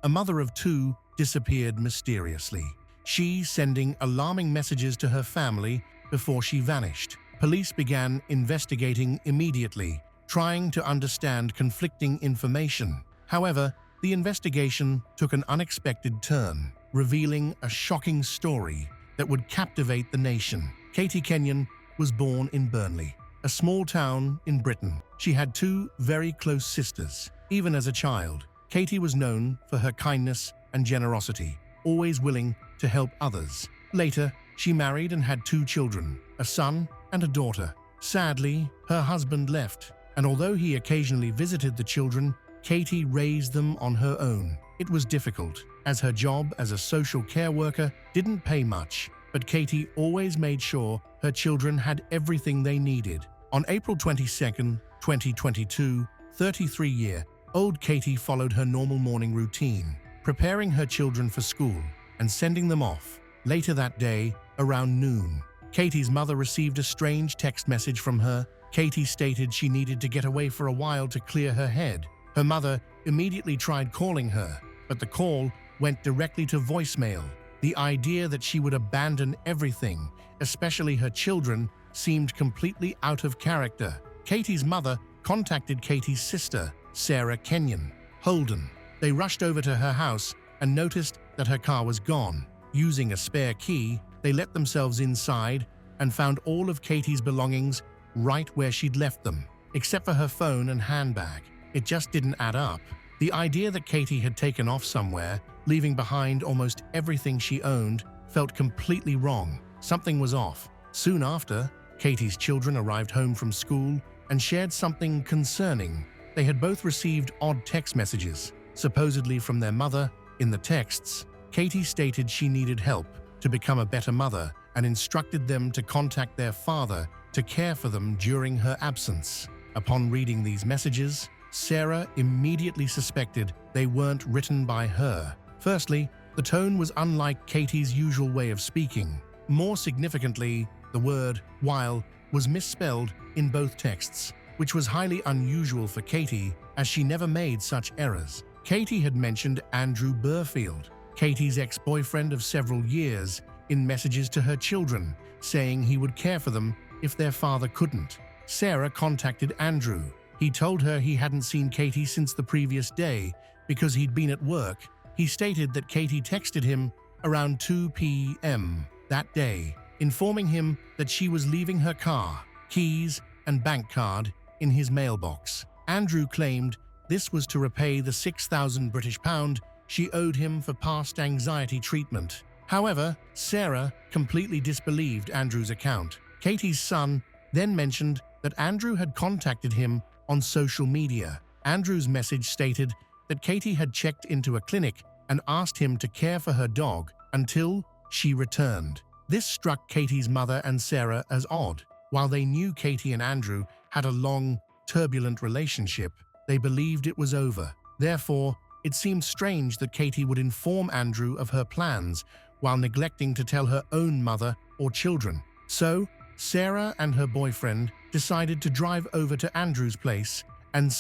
a mother of two, disappeared mysteriously, she sending alarming messages to her family before she vanished. Police began investigating immediately, trying to understand conflicting information. However, the investigation took an unexpected turn, revealing a shocking story that would captivate the nation. Katie Kenyon was born in Burnley, a small town in Britain. She had two very close sisters. Even as a child, Katie was known for her kindness and generosity, always willing to help others. Later, she married and had two children, a son and a daughter. Sadly, her husband left, and although he occasionally visited the children, Katie raised them on her own. It was difficult, as her job as a social care worker didn't pay much, but Katie always made sure her children had everything they needed. On April 22, 2022, 33-year-old Katie followed her normal morning routine, preparing her children for school and sending them off. Later that day, around noon, Katie's mother received a strange text message from her. Katie stated she needed to get away for a while to clear her head. Her mother immediately tried calling her, but the call went directly to voicemail. The idea that she would abandon everything, especially her children, seemed completely out of character. Katie's mother contacted Katie's sister, Sarah Kenyon Holden. They rushed over to her house and noticed that her car was gone. Using a spare key, they let themselves inside and found all of Katie's belongings right where she'd left them, except for her phone and handbag. It just didn't add up. The idea that Katie had taken off somewhere, leaving behind almost everything she owned, felt completely wrong. Something was off. Soon after, Katie's children arrived home from school and shared something concerning. They had both received odd text messages, supposedly from their mother. In the texts, Katie stated she needed help to become a better mother and instructed them to contact their father to care for them during her absence. Upon reading these messages, Sarah immediately suspected they weren't written by her. Firstly, the tone was unlike Katie's usual way of speaking. More significantly, the word "while" was misspelled in both texts, which was highly unusual for Katie, as she never made such errors. Katie had mentioned Andrew Burfield, Katie's ex-boyfriend of several years, in messages to her children, saying he would care for them if their father couldn't. Sarah contacted Andrew. He told her he hadn't seen Katie since the previous day because he'd been at work. He stated that Katie texted him around 2 p.m. that day, informing him that she was leaving her car, keys, and bank card in his mailbox. Andrew claimed this was to repay the £6,000 she owed him for past anxiety treatment. However, Sarah completely disbelieved Andrew's account. Katie's son then mentioned that Andrew had contacted him on social media. Andrew's message stated that Katie had checked into a clinic and asked him to care for her dog until she returned. This struck Katie's mother and Sarah as odd. While they knew Katie and Andrew had a long, turbulent relationship, they believed it was over. Therefore, it seemed strange that Katie would inform Andrew of her plans while neglecting to tell her own mother or children. So, Sarah and her boyfriend decided to drive over to Andrew's place and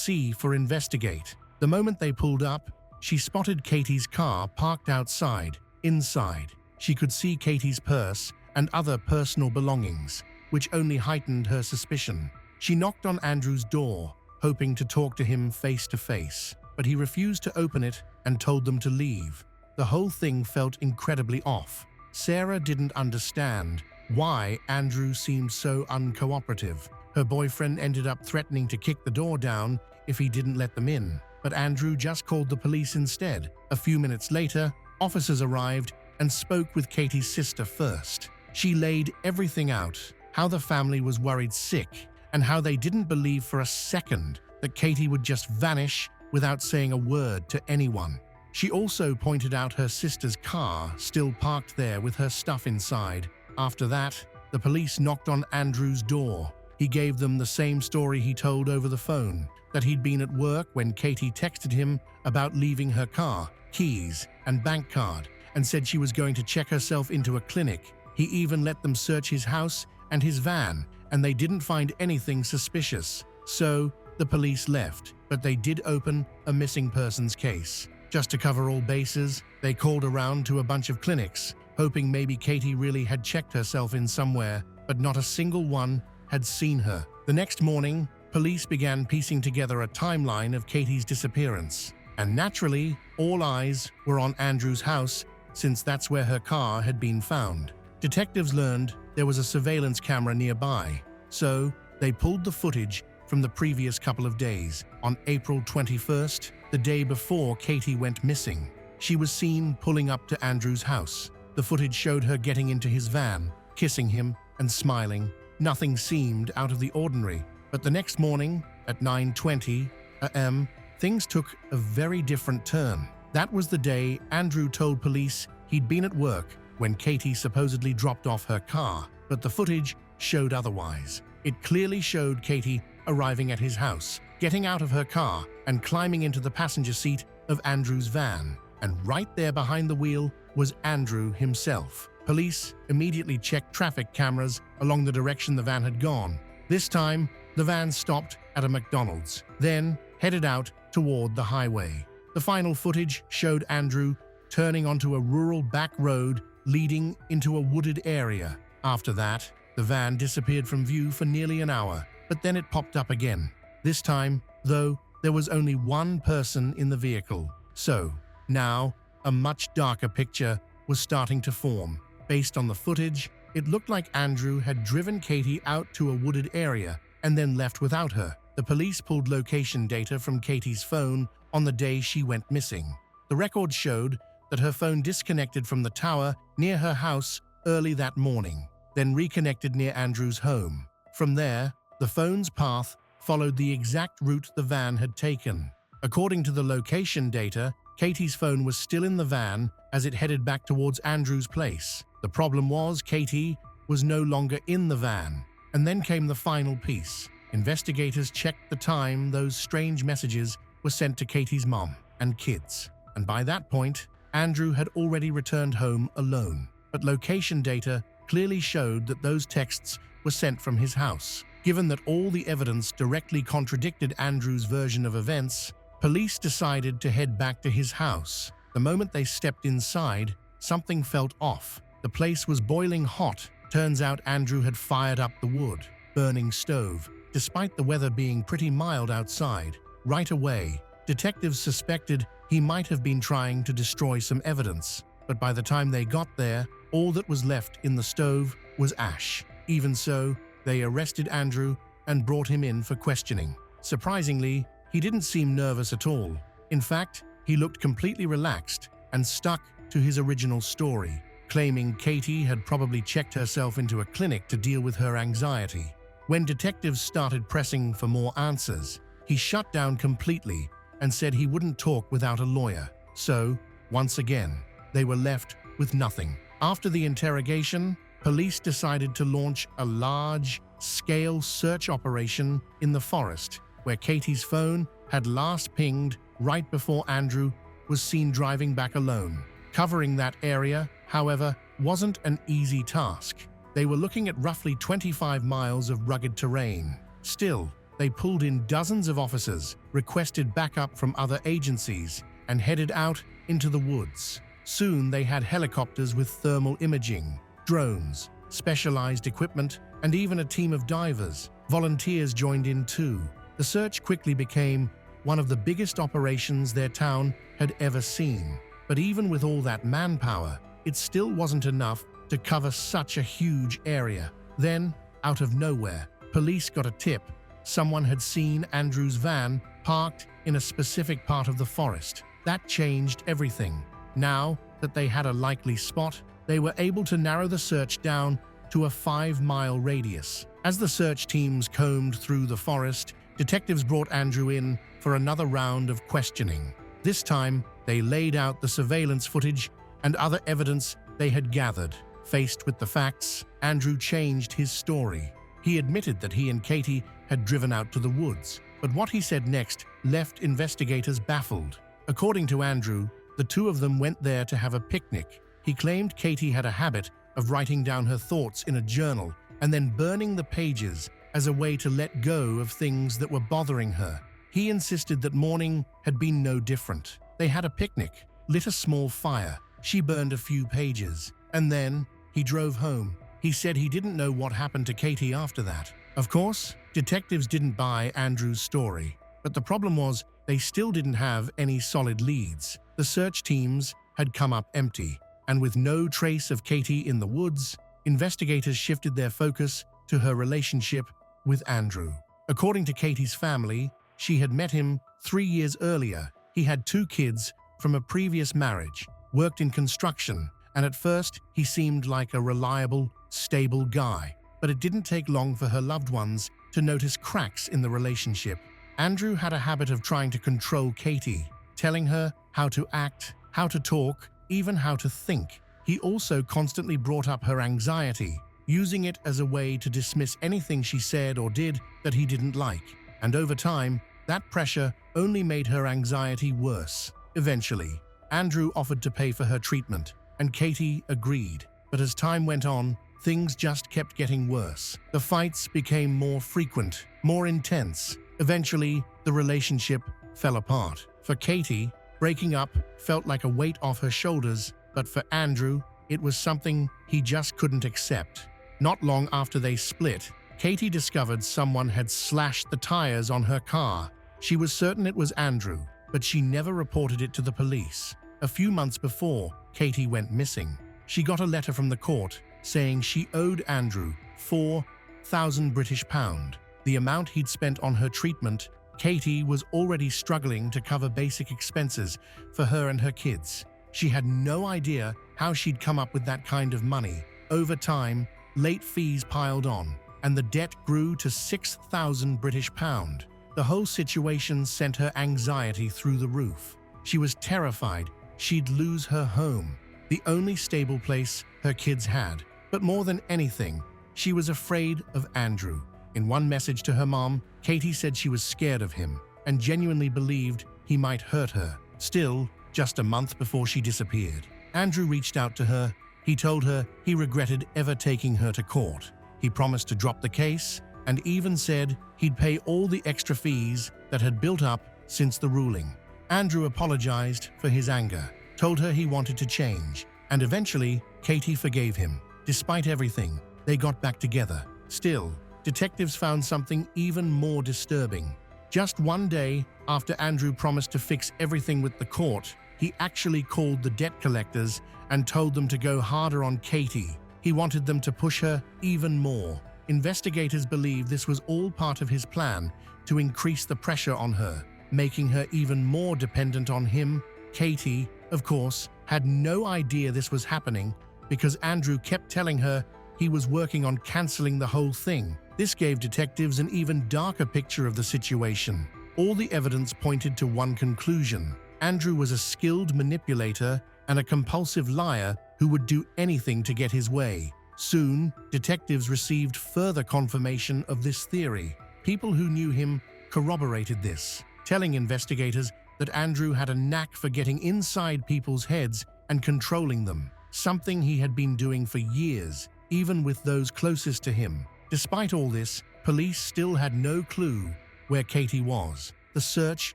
investigate. The moment they pulled up, she spotted Katie's car parked outside. Inside, she could see Katie's purse and other personal belongings, which only heightened her suspicion. She knocked on Andrew's door, hoping to talk to him face to face, but he refused to open it and told them to leave. The whole thing felt incredibly off. Sarah didn't understand why Andrew seemed so uncooperative. Her boyfriend ended up threatening to kick the door down if he didn't let them in, but Andrew just called the police instead. A few minutes later, officers arrived and spoke with Katie's sister first. She laid everything out, how the family was worried sick, and how they didn't believe for a second that Katie would just vanish without saying a word to anyone. She also pointed out her sister's car still parked there with her stuff inside. After that, the police knocked on Andrew's door. He gave them the same story he told over the phone, that he'd been at work when Katie texted him about leaving her car, keys, and bank card, and said she was going to check herself into a clinic. He even let them search his house and his van, and they didn't find anything suspicious. So, the police left, but they did open a missing persons case. Just to cover all bases, they called around to a bunch of clinics, hoping maybe Katie really had checked herself in somewhere, but not a single one had seen her. The next morning, police began piecing together a timeline of Katie's disappearance. And naturally, all eyes were on Andrew's house, since that's where her car had been found. Detectives learned there was a surveillance camera nearby, so they pulled the footage from the previous couple of days. On April 21st, the day before Katie went missing, she was seen pulling up to Andrew's house. The footage showed her getting into his van, kissing him and smiling. Nothing seemed out of the ordinary. But the next morning, at 9:20 a.m., things took a very different turn. That was the day Andrew told police he'd been at work when Katie supposedly dropped off her car, but the footage showed otherwise. It clearly showed Katie arriving at his house, getting out of her car and climbing into the passenger seat of Andrew's van. And right there behind the wheel was Andrew himself. Police immediately checked traffic cameras along the direction the van had gone. This time, the van stopped at a McDonald's, then headed out toward the highway. The final footage showed Andrew turning onto a rural back road leading into a wooded area. After that, the van disappeared from view for nearly an hour, but then it popped up again. This time, though, there was only one person in the vehicle. So, now, a much darker picture was starting to form. Based on the footage, it looked like Andrew had driven Katie out to a wooded area and then left without her. The police pulled location data from Katie's phone on the day she went missing. The record showed that her phone disconnected from the tower near her house early that morning, then reconnected near Andrew's home. From there, the phone's path followed the exact route the van had taken. According to the location data, Katie's phone was still in the van as it headed back towards Andrew's place. The problem was Katie was no longer in the van. And then came the final piece. Investigators checked the time those strange messages were sent to Katie's mom and kids. And by that point, Andrew had already returned home alone. But location data clearly showed that those texts were sent from his house. Given that all the evidence directly contradicted Andrew's version of events, police decided to head back to his house. The moment they stepped inside, something felt off. The place was boiling hot. Turns out Andrew had fired up the wood, burning stove, despite the weather being pretty mild outside. Right away, detectives suspected he might have been trying to destroy some evidence, but by the time they got there, all that was left in the stove was ash. Even so, they arrested Andrew and brought him in for questioning. Surprisingly, he didn't seem nervous at all. In fact, he looked completely relaxed and stuck to his original story, claiming Katie had probably checked herself into a clinic to deal with her anxiety. When detectives started pressing for more answers, he shut down completely and said he wouldn't talk without a lawyer. So, once again, they were left with nothing. After the interrogation, police decided to launch a large-scale search operation in the forest, where Katie's phone had last pinged right before Andrew was seen driving back alone. Covering that area, however, wasn't an easy task. They were looking at roughly 25 miles of rugged terrain. Still, they pulled in dozens of officers, requested backup from other agencies, and headed out into the woods. Soon they had helicopters with thermal imaging, drones, specialized equipment, and even a team of divers. Volunteers joined in too. The search quickly became one of the biggest operations their town had ever seen. But even with all that manpower, it still wasn't enough to cover such a huge area. Then, out of nowhere, police got a tip. Someone had seen Andrew's van parked in a specific part of the forest. That changed everything. Now that they had a likely spot, they were able to narrow the search down to a 5-mile radius. As the search teams combed through the forest, detectives brought Andrew in for another round of questioning. This time, they laid out the surveillance footage and other evidence they had gathered. Faced with the facts, Andrew changed his story. He admitted that he and Katie had driven out to the woods, but what he said next left investigators baffled. According to Andrew, the two of them went there to have a picnic. He claimed Katie had a habit of writing down her thoughts in a journal and then burning the pages as a way to let go of things that were bothering her. He insisted that morning had been no different. They had a picnic, lit a small fire. She burned a few pages. And then he drove home. He said he didn't know what happened to Katie after that. Of course, detectives didn't buy Andrew's story. But the problem was they still didn't have any solid leads. The search teams had come up empty. And with no trace of Katie in the woods, investigators shifted their focus to her relationship with Andrew. According to Katie's family, she had met him 3 years earlier. He had 2 kids from a previous marriage, worked in construction, and at first he seemed like a reliable, stable guy. But it didn't take long for her loved ones to notice cracks in the relationship. Andrew had a habit of trying to control Katie, telling her how to act, how to talk, even how to think. He also constantly brought up her anxiety, using it as a way to dismiss anything she said or did that he didn't like. And over time, that pressure only made her anxiety worse. Eventually, Andrew offered to pay for her treatment, and Katie agreed. But as time went on, things just kept getting worse. The fights became more frequent, more intense. Eventually, the relationship fell apart. For Katie, breaking up felt like a weight off her shoulders, but for Andrew, it was something he just couldn't accept. Not long after they split, Katie discovered someone had slashed the tires on her car. She was certain it was Andrew, but she never reported it to the police. A few months before Katie went missing, she got a letter from the court saying she owed Andrew £4,000, the amount he'd spent on her treatment. Katie was already struggling to cover basic expenses for her and her kids. She had no idea how she'd come up with that kind of money. Over time, late fees piled on, and the debt grew to £6,000. The whole situation sent her anxiety through the roof. She was terrified she'd lose her home, the only stable place her kids had. But more than anything, she was afraid of Andrew. In one message to her mom, Katie said she was scared of him and genuinely believed he might hurt her. Still, just a month before she disappeared, Andrew reached out to her. He told her he regretted ever taking her to court. He promised to drop the case and even said he'd pay all the extra fees that had built up since the ruling. Andrew apologized for his anger, told her he wanted to change, and eventually Katie forgave him. Despite everything, they got back together. Still, detectives found something even more disturbing. Just one day after Andrew promised to fix everything with the court, he actually called the debt collectors and told them to go harder on Katie. He wanted them to push her even more. Investigators believe this was all part of his plan to increase the pressure on her, making her even more dependent on him. Katie, of course, had no idea this was happening because Andrew kept telling her he was working on canceling the whole thing. This gave detectives an even darker picture of the situation. All the evidence pointed to one conclusion: Andrew was a skilled manipulator and a compulsive liar who would do anything to get his way. Soon, detectives received further confirmation of this theory. People who knew him corroborated this, telling investigators that Andrew had a knack for getting inside people's heads and controlling them, something he had been doing for years, even with those closest to him. Despite all this, police still had no clue where Katie was. The search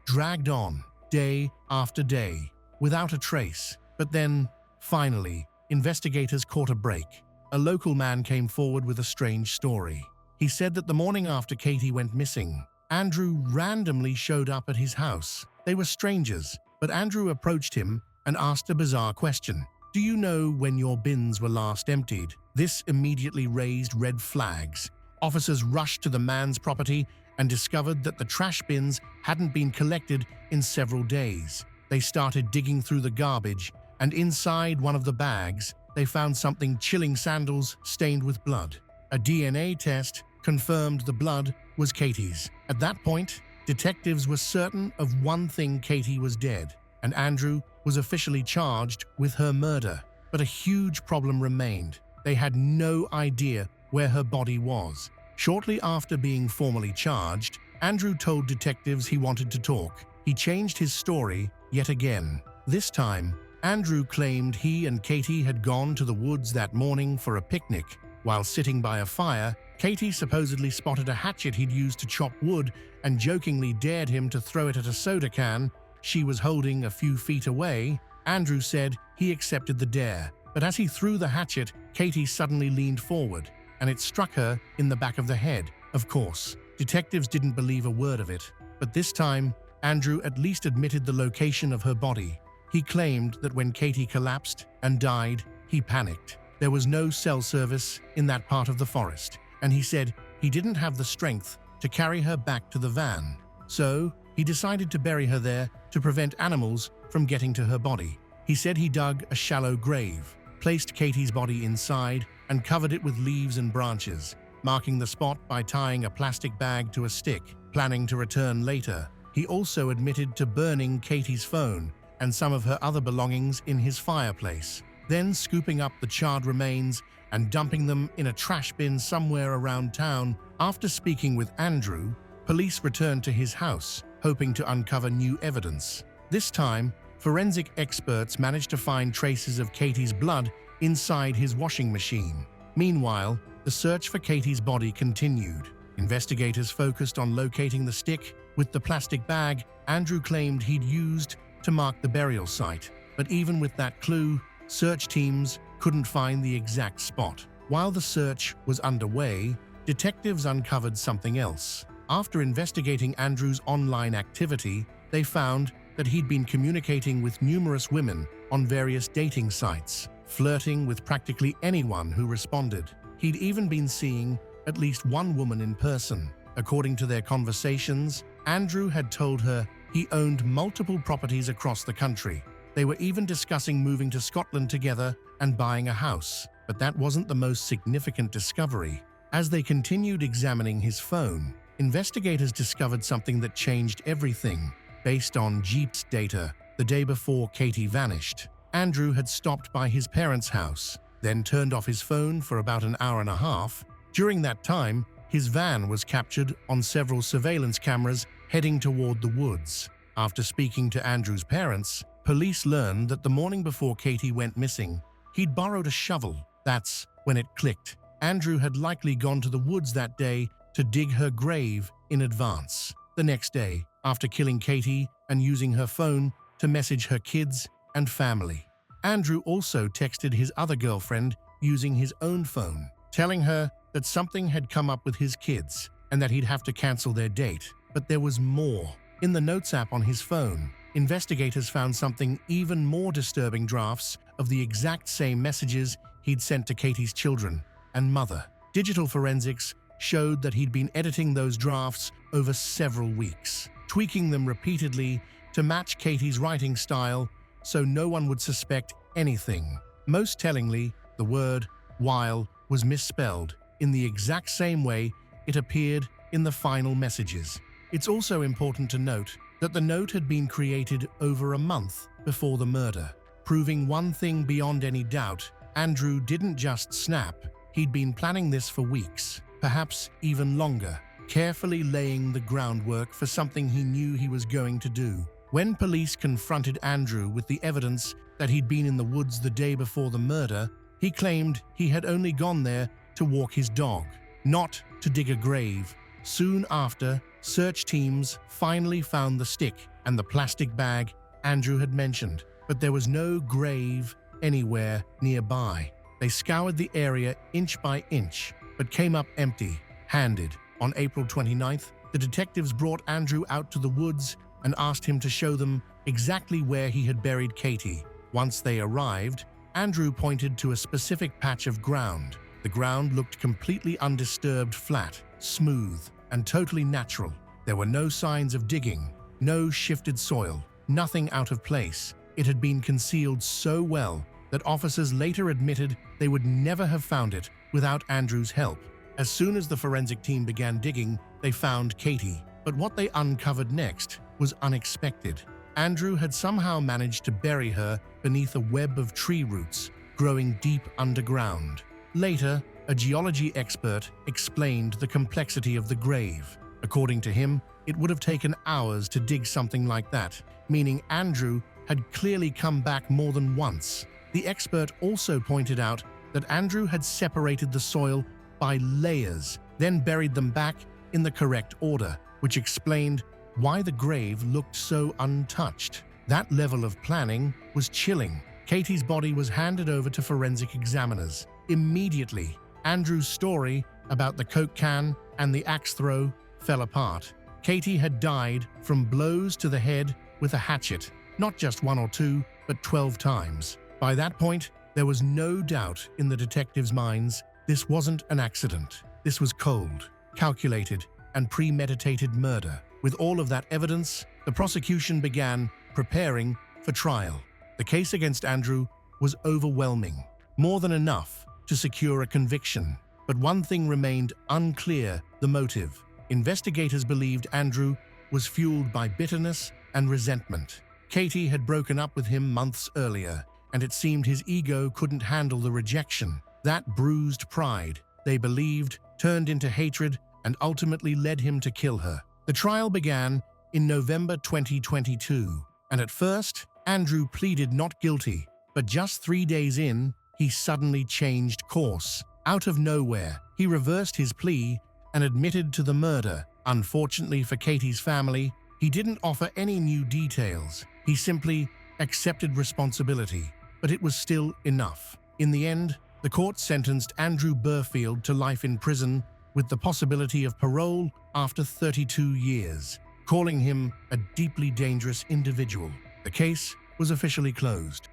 dragged on, day after day, without a trace. But then, finally, investigators caught a break. A local man came forward with a strange story. He said that the morning after Katie went missing, Andrew randomly showed up at his house. They were strangers, but Andrew approached him and asked a bizarre question. "Do you know when your bins were last emptied?" This immediately raised red flags. Officers rushed to the man's property and discovered that the trash bins hadn't been collected in several days. They started digging through the garbage, and inside one of the bags, they found something chilling: sandals stained with blood. A DNA test confirmed the blood was Katie's. At that point, detectives were certain of one thing: Katie was dead, and Andrew was officially charged with her murder. But a huge problem remained. They had no idea where her body was. Shortly after being formally charged, Andrew told detectives he wanted to talk. He changed his story yet again. This time, Andrew claimed he and Katie had gone to the woods that morning for a picnic. While sitting by a fire, Katie supposedly spotted a hatchet he'd used to chop wood and jokingly dared him to throw it at a soda can she was holding a few feet away, Andrew said he accepted the dare. But as he threw the hatchet, Katie suddenly leaned forward, and it struck her in the back of the head. Of course, detectives didn't believe a word of it. But this time, Andrew at least admitted the location of her body. He claimed that when Katie collapsed and died, he panicked. There was no cell service in that part of the forest, and he said he didn't have the strength to carry her back to the van. So, he decided to bury her there to prevent animals from getting to her body. He said he dug a shallow grave, placed Katie's body inside, and covered it with leaves and branches, marking the spot by tying a plastic bag to a stick, planning to return later. He also admitted to burning Katie's phone and some of her other belongings in his fireplace, then scooping up the charred remains and dumping them in a trash bin somewhere around town. After speaking with Andrew, police returned to his house, hoping to uncover new evidence. This time, forensic experts managed to find traces of Katie's blood inside his washing machine. Meanwhile, the search for Katie's body continued. Investigators focused on locating the stick with the plastic bag Andrew claimed he'd used to mark the burial site. But even with that clue, search teams couldn't find the exact spot. While the search was underway, detectives uncovered something else. After investigating Andrew's online activity, they found that he'd been communicating with numerous women on various dating sites, flirting with practically anyone who responded. He'd even been seeing at least one woman in person. According to their conversations, Andrew had told her he owned multiple properties across the country. They were even discussing moving to Scotland together and buying a house. But that wasn't the most significant discovery. As they continued examining his phone, investigators discovered something that changed everything. Based on Jeep's data, the day before Katie vanished, Andrew had stopped by his parents' house, then turned off his phone for about an hour and a half. During that time, his van was captured on several surveillance cameras heading toward the woods. After speaking to Andrew's parents, police learned that the morning before Katie went missing, he'd borrowed a shovel. That's when it clicked. Andrew had likely gone to the woods that day to dig her grave in advance. The next day, after killing Katie and using her phone to message her kids and family, Andrew also texted his other girlfriend using his own phone, telling her that something had come up with his kids and that he'd have to cancel their date. But there was more. In the Notes app on his phone, investigators found something even more disturbing: drafts of the exact same messages he'd sent to Katie's children and mother. Digital forensics showed that he'd been editing those drafts over several weeks, tweaking them repeatedly to match Katie's writing style so no one would suspect anything. Most tellingly, the word "while" was misspelled in the exact same way it appeared in the final messages. It's also important to note that the note had been created over a month before the murder, proving one thing beyond any doubt: Andrew didn't just snap. He'd been planning this for weeks, perhaps even longer, carefully laying the groundwork for something he knew he was going to do. When police confronted Andrew with the evidence that he'd been in the woods the day before the murder, he claimed he had only gone there to walk his dog, not to dig a grave. Soon after, search teams finally found the stick and the plastic bag Andrew had mentioned, but there was no grave anywhere nearby. They scoured the area inch by inch, but came up empty-handed. On April 29th, the detectives brought Andrew out to the woods and asked him to show them exactly where he had buried Katie. Once they arrived, Andrew pointed to a specific patch of ground. The ground looked completely undisturbed, flat, smooth, and totally natural. There were no signs of digging, no shifted soil, nothing out of place. It had been concealed so well that officers later admitted they would never have found it without Andrew's help. As soon as the forensic team began digging, they found Katie. But what they uncovered next was unexpected. Andrew had somehow managed to bury her beneath a web of tree roots growing deep underground. Later, a geology expert explained the complexity of the grave. According to him, it would have taken hours to dig something like that, meaning Andrew had clearly come back more than once. The expert also pointed out that Andrew had separated the soil by layers, then buried them back in the correct order, which explained why the grave looked so untouched. That level of planning was chilling. Katie's body was handed over to forensic examiners. Immediately, Andrew's story about the Coke can and the axe throw fell apart. Katie had died from blows to the head with a hatchet, not just 1 or 2, but 12 times. By that point, there was no doubt in the detectives' minds. This wasn't an accident. This was cold, calculated, and premeditated murder. With all of that evidence, the prosecution began preparing for trial. The case against Andrew was overwhelming, more than enough to secure a conviction. But one thing remained unclear: the motive. Investigators believed Andrew was fueled by bitterness and resentment. Katie had broken up with him months earlier, and it seemed his ego couldn't handle the rejection. That bruised pride, they believed, turned into hatred and ultimately led him to kill her. The trial began in November 2022, and at first, Andrew pleaded not guilty. But just 3 days in, he suddenly changed course. Out of nowhere, he reversed his plea and admitted to the murder. Unfortunately for Katie's family, he didn't offer any new details. He simply accepted responsibility, but it was still enough. In the end, the court sentenced Andrew Burfield to life in prison with the possibility of parole after 32 years, calling him a deeply dangerous individual. The case was officially closed.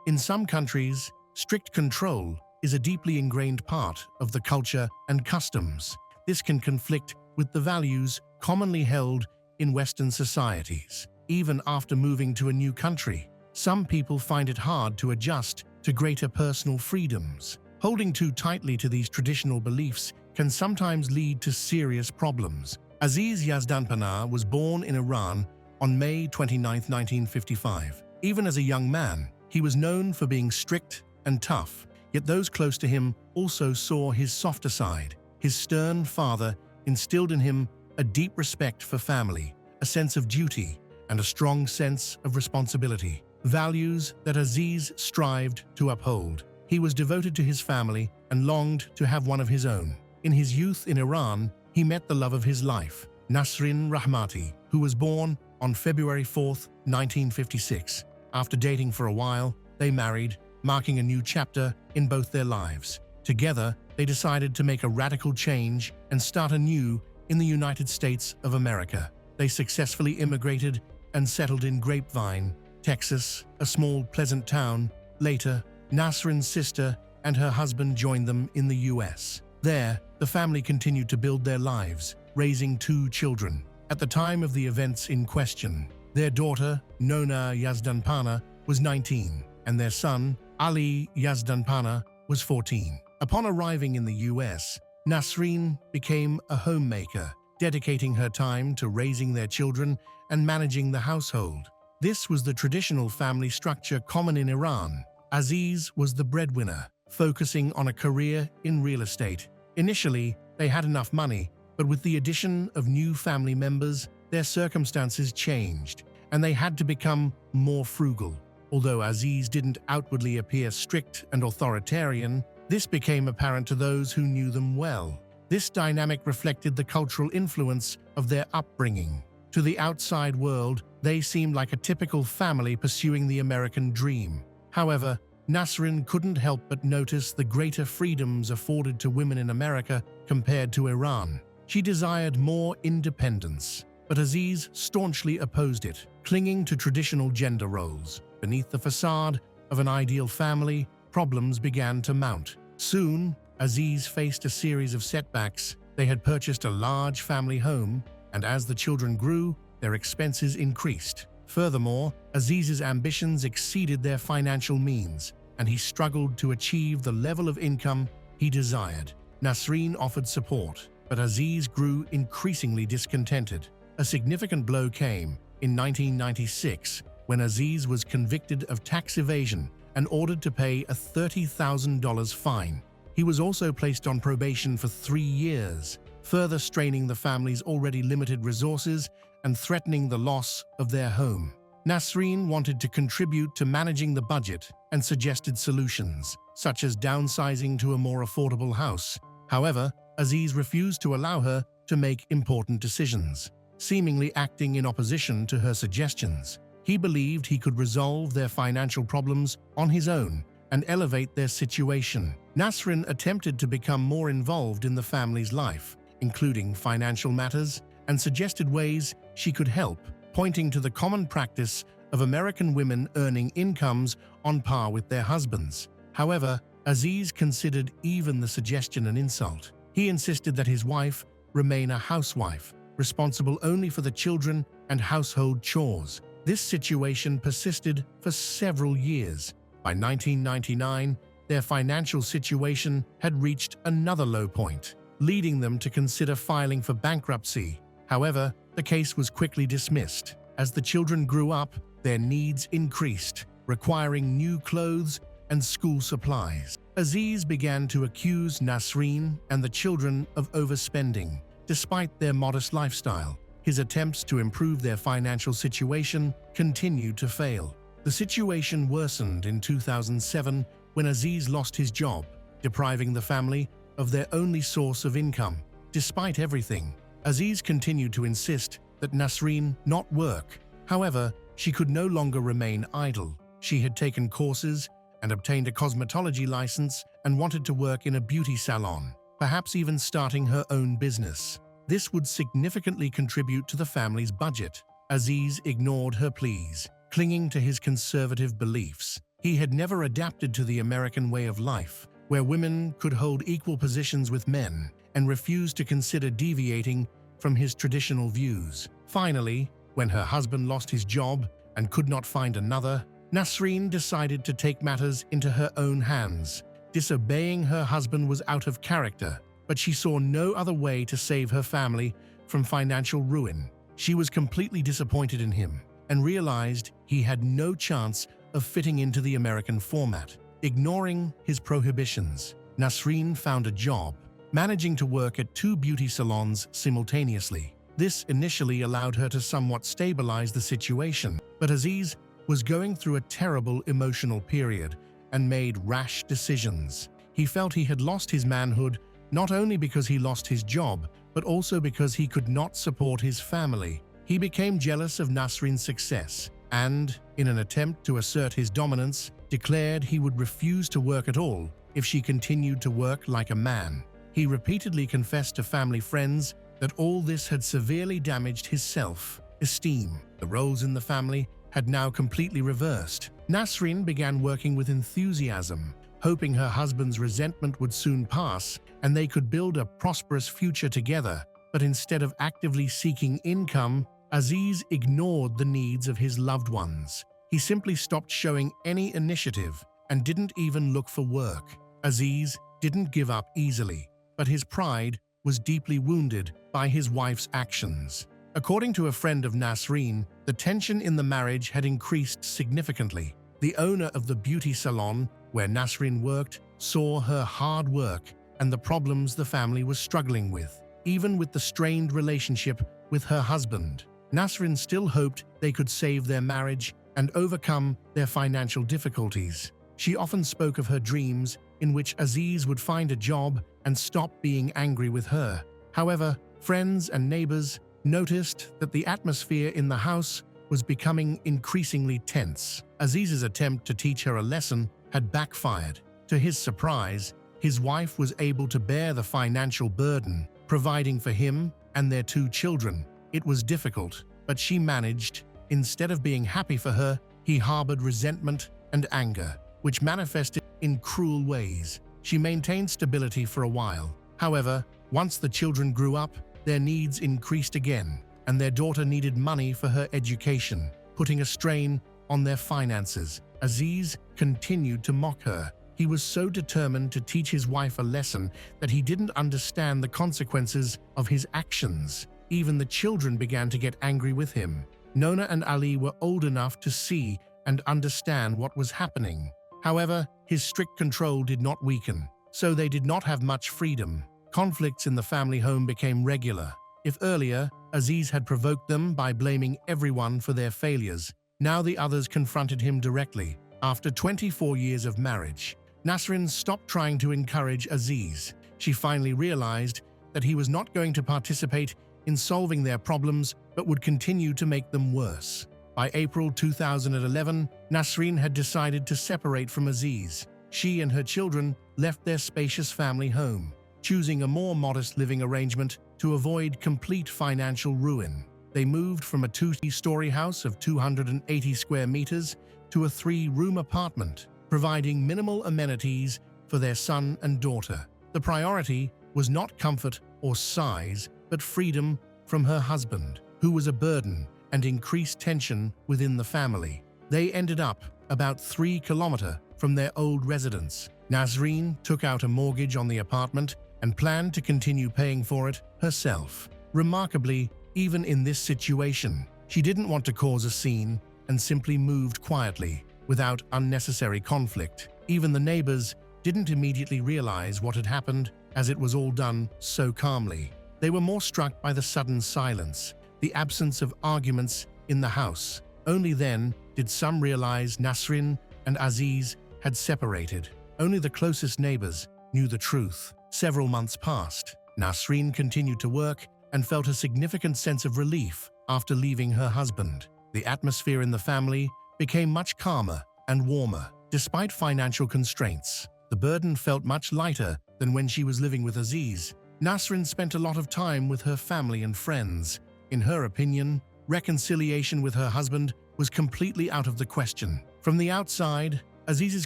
In some countries, strict control is a deeply ingrained part of the culture and customs. This can conflict with the values commonly held in Western societies. Even after moving to a new country, some people find it hard to adjust to greater personal freedoms. Holding too tightly to these traditional beliefs can sometimes lead to serious problems. Aziz Yazdanpana was born in Iran on May 29, 1955. Even as a young man, he was known for being strict and tough, yet those close to him also saw his softer side. His stern father instilled in him a deep respect for family, a sense of duty, and a strong sense of responsibility, values that Aziz strived to uphold. He was devoted to his family and longed to have one of his own. In his youth in Iran, he met the love of his life, Nasrin Rahmati, who was born on February 4, 1956. After dating for a while, they married, marking a new chapter in both their lives. Together, they decided to make a radical change and start anew in the United States of America. They successfully immigrated and settled in Grapevine, Texas, a small, pleasant town. Later, Nasrin's sister and her husband joined them in the U.S. There, the family continued to build their lives, raising 2 children. At the time of the events in question, their daughter, Nona Yazdanpana, was 19, and their son, Ali Yazdanpana, was 14. Upon arriving in the U.S., Nasrin became a homemaker, dedicating her time to raising their children and managing the household. This was the traditional family structure common in Iran. Aziz was the breadwinner, focusing on a career in real estate. Initially, they had enough money, but with the addition of new family members, their circumstances changed, and they had to become more frugal. Although Aziz didn't outwardly appear strict and authoritarian, this became apparent to those who knew them well. This dynamic reflected the cultural influence of their upbringing. To the outside world, they seemed like a typical family pursuing the American dream. However, Nasrin couldn't help but notice the greater freedoms afforded to women in America compared to Iran. She desired more independence, but Aziz staunchly opposed it, clinging to traditional gender roles. Beneath the facade of an ideal family, problems began to mount. Soon, Aziz faced a series of setbacks. They had purchased a large family home, and as the children grew, their expenses increased. Furthermore, Aziz's ambitions exceeded their financial means, and he struggled to achieve the level of income he desired. Nasrin offered support, but Aziz grew increasingly discontented. A significant blow came in 1996 when Aziz was convicted of tax evasion and ordered to pay a $30,000 fine. He was also placed on probation for 3 years, further straining the family's already limited resources and threatening the loss of their home. Nasrin wanted to contribute to managing the budget and suggested solutions, such as downsizing to a more affordable house. However, Aziz refused to allow her to make important decisions. seemingly acting in opposition to her suggestions. He believed he could resolve their financial problems on his own and elevate their situation. Nasrin attempted to become more involved in the family's life, including financial matters, and suggested ways she could help, pointing to the common practice of American women earning incomes on par with their husbands. However, Aziz considered even the suggestion an insult. He insisted that his wife remain a housewife, responsible only for the children and household chores. This situation persisted for several years. By 1999, their financial situation had reached another low point, leading them to consider filing for bankruptcy. However, the case was quickly dismissed. As the children grew up, their needs increased, requiring new clothes and school supplies. Aziz began to accuse Nasrin and the children of overspending. Despite their modest lifestyle, his attempts to improve their financial situation continued to fail. The situation worsened in 2007 when Aziz lost his job, depriving the family of their only source of income. Despite everything, Aziz continued to insist that Nasrin not work. However, she could no longer remain idle. She had taken courses and obtained a cosmetology license and wanted to work in a beauty salon, perhaps even starting her own business. This would significantly contribute to the family's budget. Aziz ignored her pleas, clinging to his conservative beliefs. He had never adapted to the American way of life, where women could hold equal positions with men, and refused to consider deviating from his traditional views. Finally, when her husband lost his job and could not find another, Nasrin decided to take matters into her own hands. Disobeying her husband was out of character, but she saw no other way to save her family from financial ruin. She was completely disappointed in him and realized he had no chance of fitting into the American format. Ignoring his prohibitions, Nasrin found a job, managing to work at 2 beauty salons simultaneously. This initially allowed her to somewhat stabilize the situation, but Aziz was going through a terrible emotional period and made rash decisions. He felt he had lost his manhood, not only because he lost his job, but also because he could not support his family. He became jealous of Nasrin's success and, in an attempt to assert his dominance, declared he would refuse to work at all if she continued to work like a man. He repeatedly confessed to family friends that all this had severely damaged his self-esteem. The roles in the family had now completely reversed. Nasrin began working with enthusiasm, hoping her husband's resentment would soon pass and they could build a prosperous future together. But instead of actively seeking income, Aziz ignored the needs of his loved ones. He simply stopped showing any initiative and didn't even look for work. Aziz didn't give up easily, but his pride was deeply wounded by his wife's actions. According to a friend of Nasrin, the tension in the marriage had increased significantly. The owner of the beauty salon where Nasrin worked saw her hard work and the problems the family was struggling with. Even with the strained relationship with her husband, Nasrin still hoped they could save their marriage and overcome their financial difficulties. She often spoke of her dreams in which Aziz would find a job and stop being angry with her. However, friends and neighbors noticed that the atmosphere in the house was becoming increasingly tense. Aziz's attempt to teach her a lesson had backfired. To his surprise, his wife was able to bear the financial burden, providing for him and their 2 children. It was difficult, but she managed. Instead of being happy for her, he harbored resentment and anger, which manifested in cruel ways. She maintained stability for a while. However, once the children grew up, their needs increased again, and their daughter needed money for her education, putting a strain on their finances. Aziz continued to mock her. He was so determined to teach his wife a lesson that he didn't understand the consequences of his actions. Even the children began to get angry with him. Nona and Ali were old enough to see and understand what was happening. However, his strict control did not weaken, so they did not have much freedom. Conflicts in the family home became regular. If earlier, Aziz had provoked them by blaming everyone for their failures, now the others confronted him directly. After 24 years of marriage, Nasrin stopped trying to encourage Aziz. She finally realized that he was not going to participate in solving their problems but would continue to make them worse. By April 2011, Nasreen had decided to separate from Aziz. She and her children left their spacious family home, choosing a more modest living arrangement to avoid complete financial ruin. They moved from a two-story house of 280 square meters to a 3-room apartment, providing minimal amenities for their son and daughter. The priority was not comfort or size, but freedom from her husband, who was a burden, and increased tension within the family. They ended up about 3 kilometers from their old residence. Nasreen took out a mortgage on the apartment and planned to continue paying for it herself. Remarkably, even in this situation, she didn't want to cause a scene and simply moved quietly, without unnecessary conflict. Even the neighbors didn't immediately realize what had happened, as it was all done so calmly. They were more struck by the sudden silence, the absence of arguments in the house. Only then did some realize Nasreen and Aziz had separated. Only the closest neighbors knew the truth. Several months passed. Nasreen continued to work and felt a significant sense of relief after leaving her husband. The atmosphere in the family became much calmer and warmer. Despite financial constraints, the burden felt much lighter than when she was living with Aziz. Nasreen spent a lot of time with her family and friends. In her opinion, reconciliation with her husband was completely out of the question. From the outside, Aziz's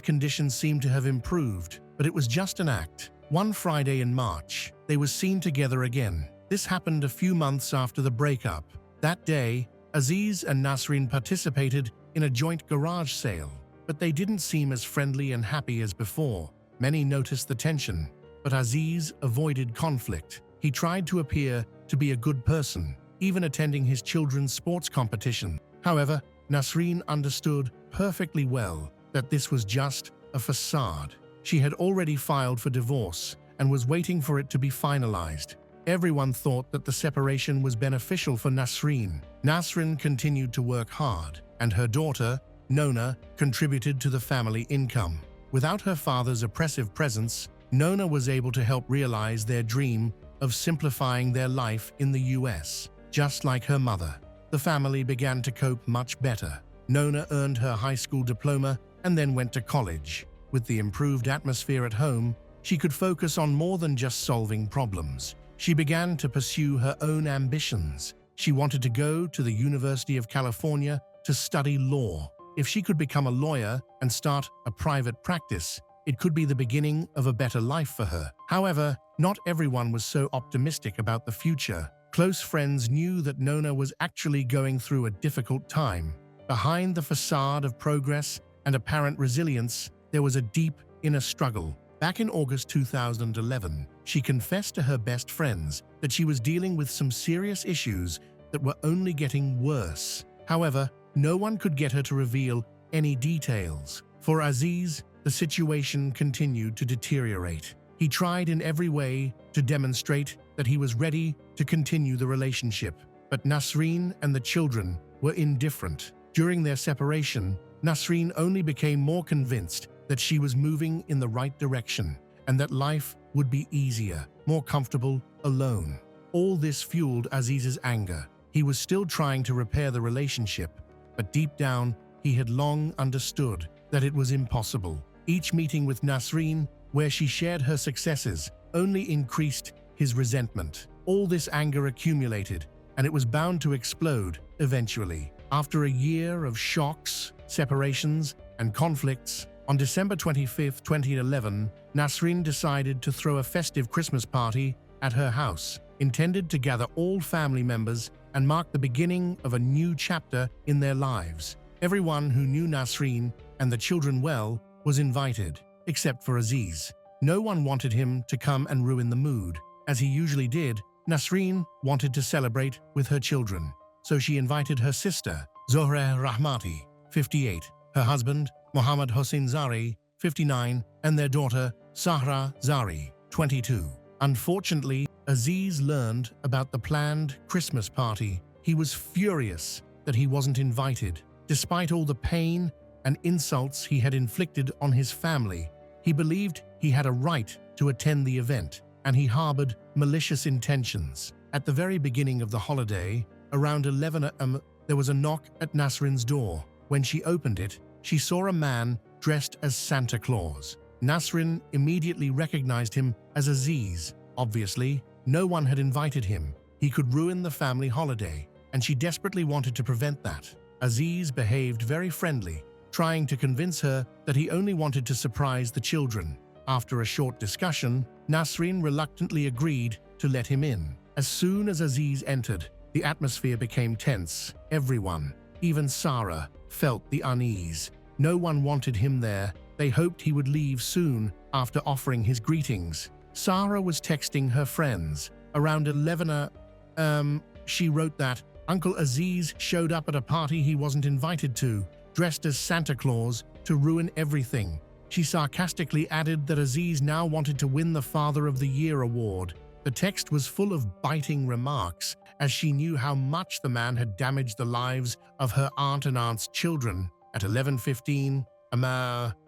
condition seemed to have improved, but it was just an act. One Friday in March, they were seen together again. This happened a few months after the breakup. That day, Aziz and Nasreen participated in a joint garage sale, but they didn't seem as friendly and happy as before. Many noticed the tension, but Aziz avoided conflict. He tried to appear to be a good person, even attending his children's sports competition. However, Nasreen understood perfectly well that this was just a facade. She had already filed for divorce and was waiting for it to be finalized. Everyone thought that the separation was beneficial for Nasreen. Nasreen continued to work hard, and her daughter, Nona, contributed to the family income. Without her father's oppressive presence, Nona was able to help realize their dream of simplifying their life in the US. Just like her mother, the family began to cope much better. Nona earned her high school diploma and then went to college. With the improved atmosphere at home, she could focus on more than just solving problems. She began to pursue her own ambitions. She wanted to go to the University of California to study law. If she could become a lawyer and start a private practice, it could be the beginning of a better life for her. However, not everyone was so optimistic about the future. Close friends knew that Nona was actually going through a difficult time. Behind the facade of progress and apparent resilience, there was a deep inner struggle. Back in August 2011, she confessed to her best friends that she was dealing with some serious issues that were only getting worse. However, no one could get her to reveal any details. For Aziz, the situation continued to deteriorate. He tried in every way to demonstrate that he was ready to continue the relationship, but Nasreen and the children were indifferent. During their separation, Nasreen only became more convinced that she was moving in the right direction and that life would be easier, more comfortable, alone. All this fueled Aziz's anger. He was still trying to repair the relationship, but deep down, he had long understood that it was impossible. Each meeting with Nasreen, where she shared her successes, only increased his resentment. All this anger accumulated, and it was bound to explode eventually. After a year of shocks, separations, and conflicts, on December 25, 2011, Nasreen decided to throw a festive Christmas party at her house, intended to gather all family members and mark the beginning of a new chapter in their lives. Everyone who knew Nasreen and the children well was invited, except for Aziz. No one wanted him to come and ruin the mood. As he usually did, Nasreen wanted to celebrate with her children, so she invited her sister, Zohra Rahmati, 58, her husband, Mohammad Hossein Zari, 59, and their daughter, Sahra Zari, 22. Unfortunately, Aziz learned about the planned Christmas party. He was furious that he wasn't invited. Despite all the pain and insults he had inflicted on his family, he believed he had a right to attend the event, and he harbored malicious intentions. At the very beginning of the holiday, Around 11 a.m., there was a knock at Nasrin's door. When she opened it, she saw a man dressed as Santa Claus. Nasrin immediately recognized him as Aziz. Obviously, no one had invited him. He could ruin the family holiday, and she desperately wanted to prevent that. Aziz behaved very friendly, trying to convince her that he only wanted to surprise the children. After a short discussion, Nasrin reluctantly agreed to let him in. As soon as Aziz entered, the atmosphere became tense. Everyone, even Sarah, felt the unease. No one wanted him there. They hoped he would leave soon after offering his greetings. Sarah was texting her friends. Around 11 a.m., she wrote that Uncle Aziz showed up at a party he wasn't invited to, dressed as Santa Claus to ruin everything. She sarcastically added that Aziz now wanted to win the Father of the Year award. The text was full of biting remarks, as she knew how much the man had damaged the lives of her aunt and aunt's children. At 11:15,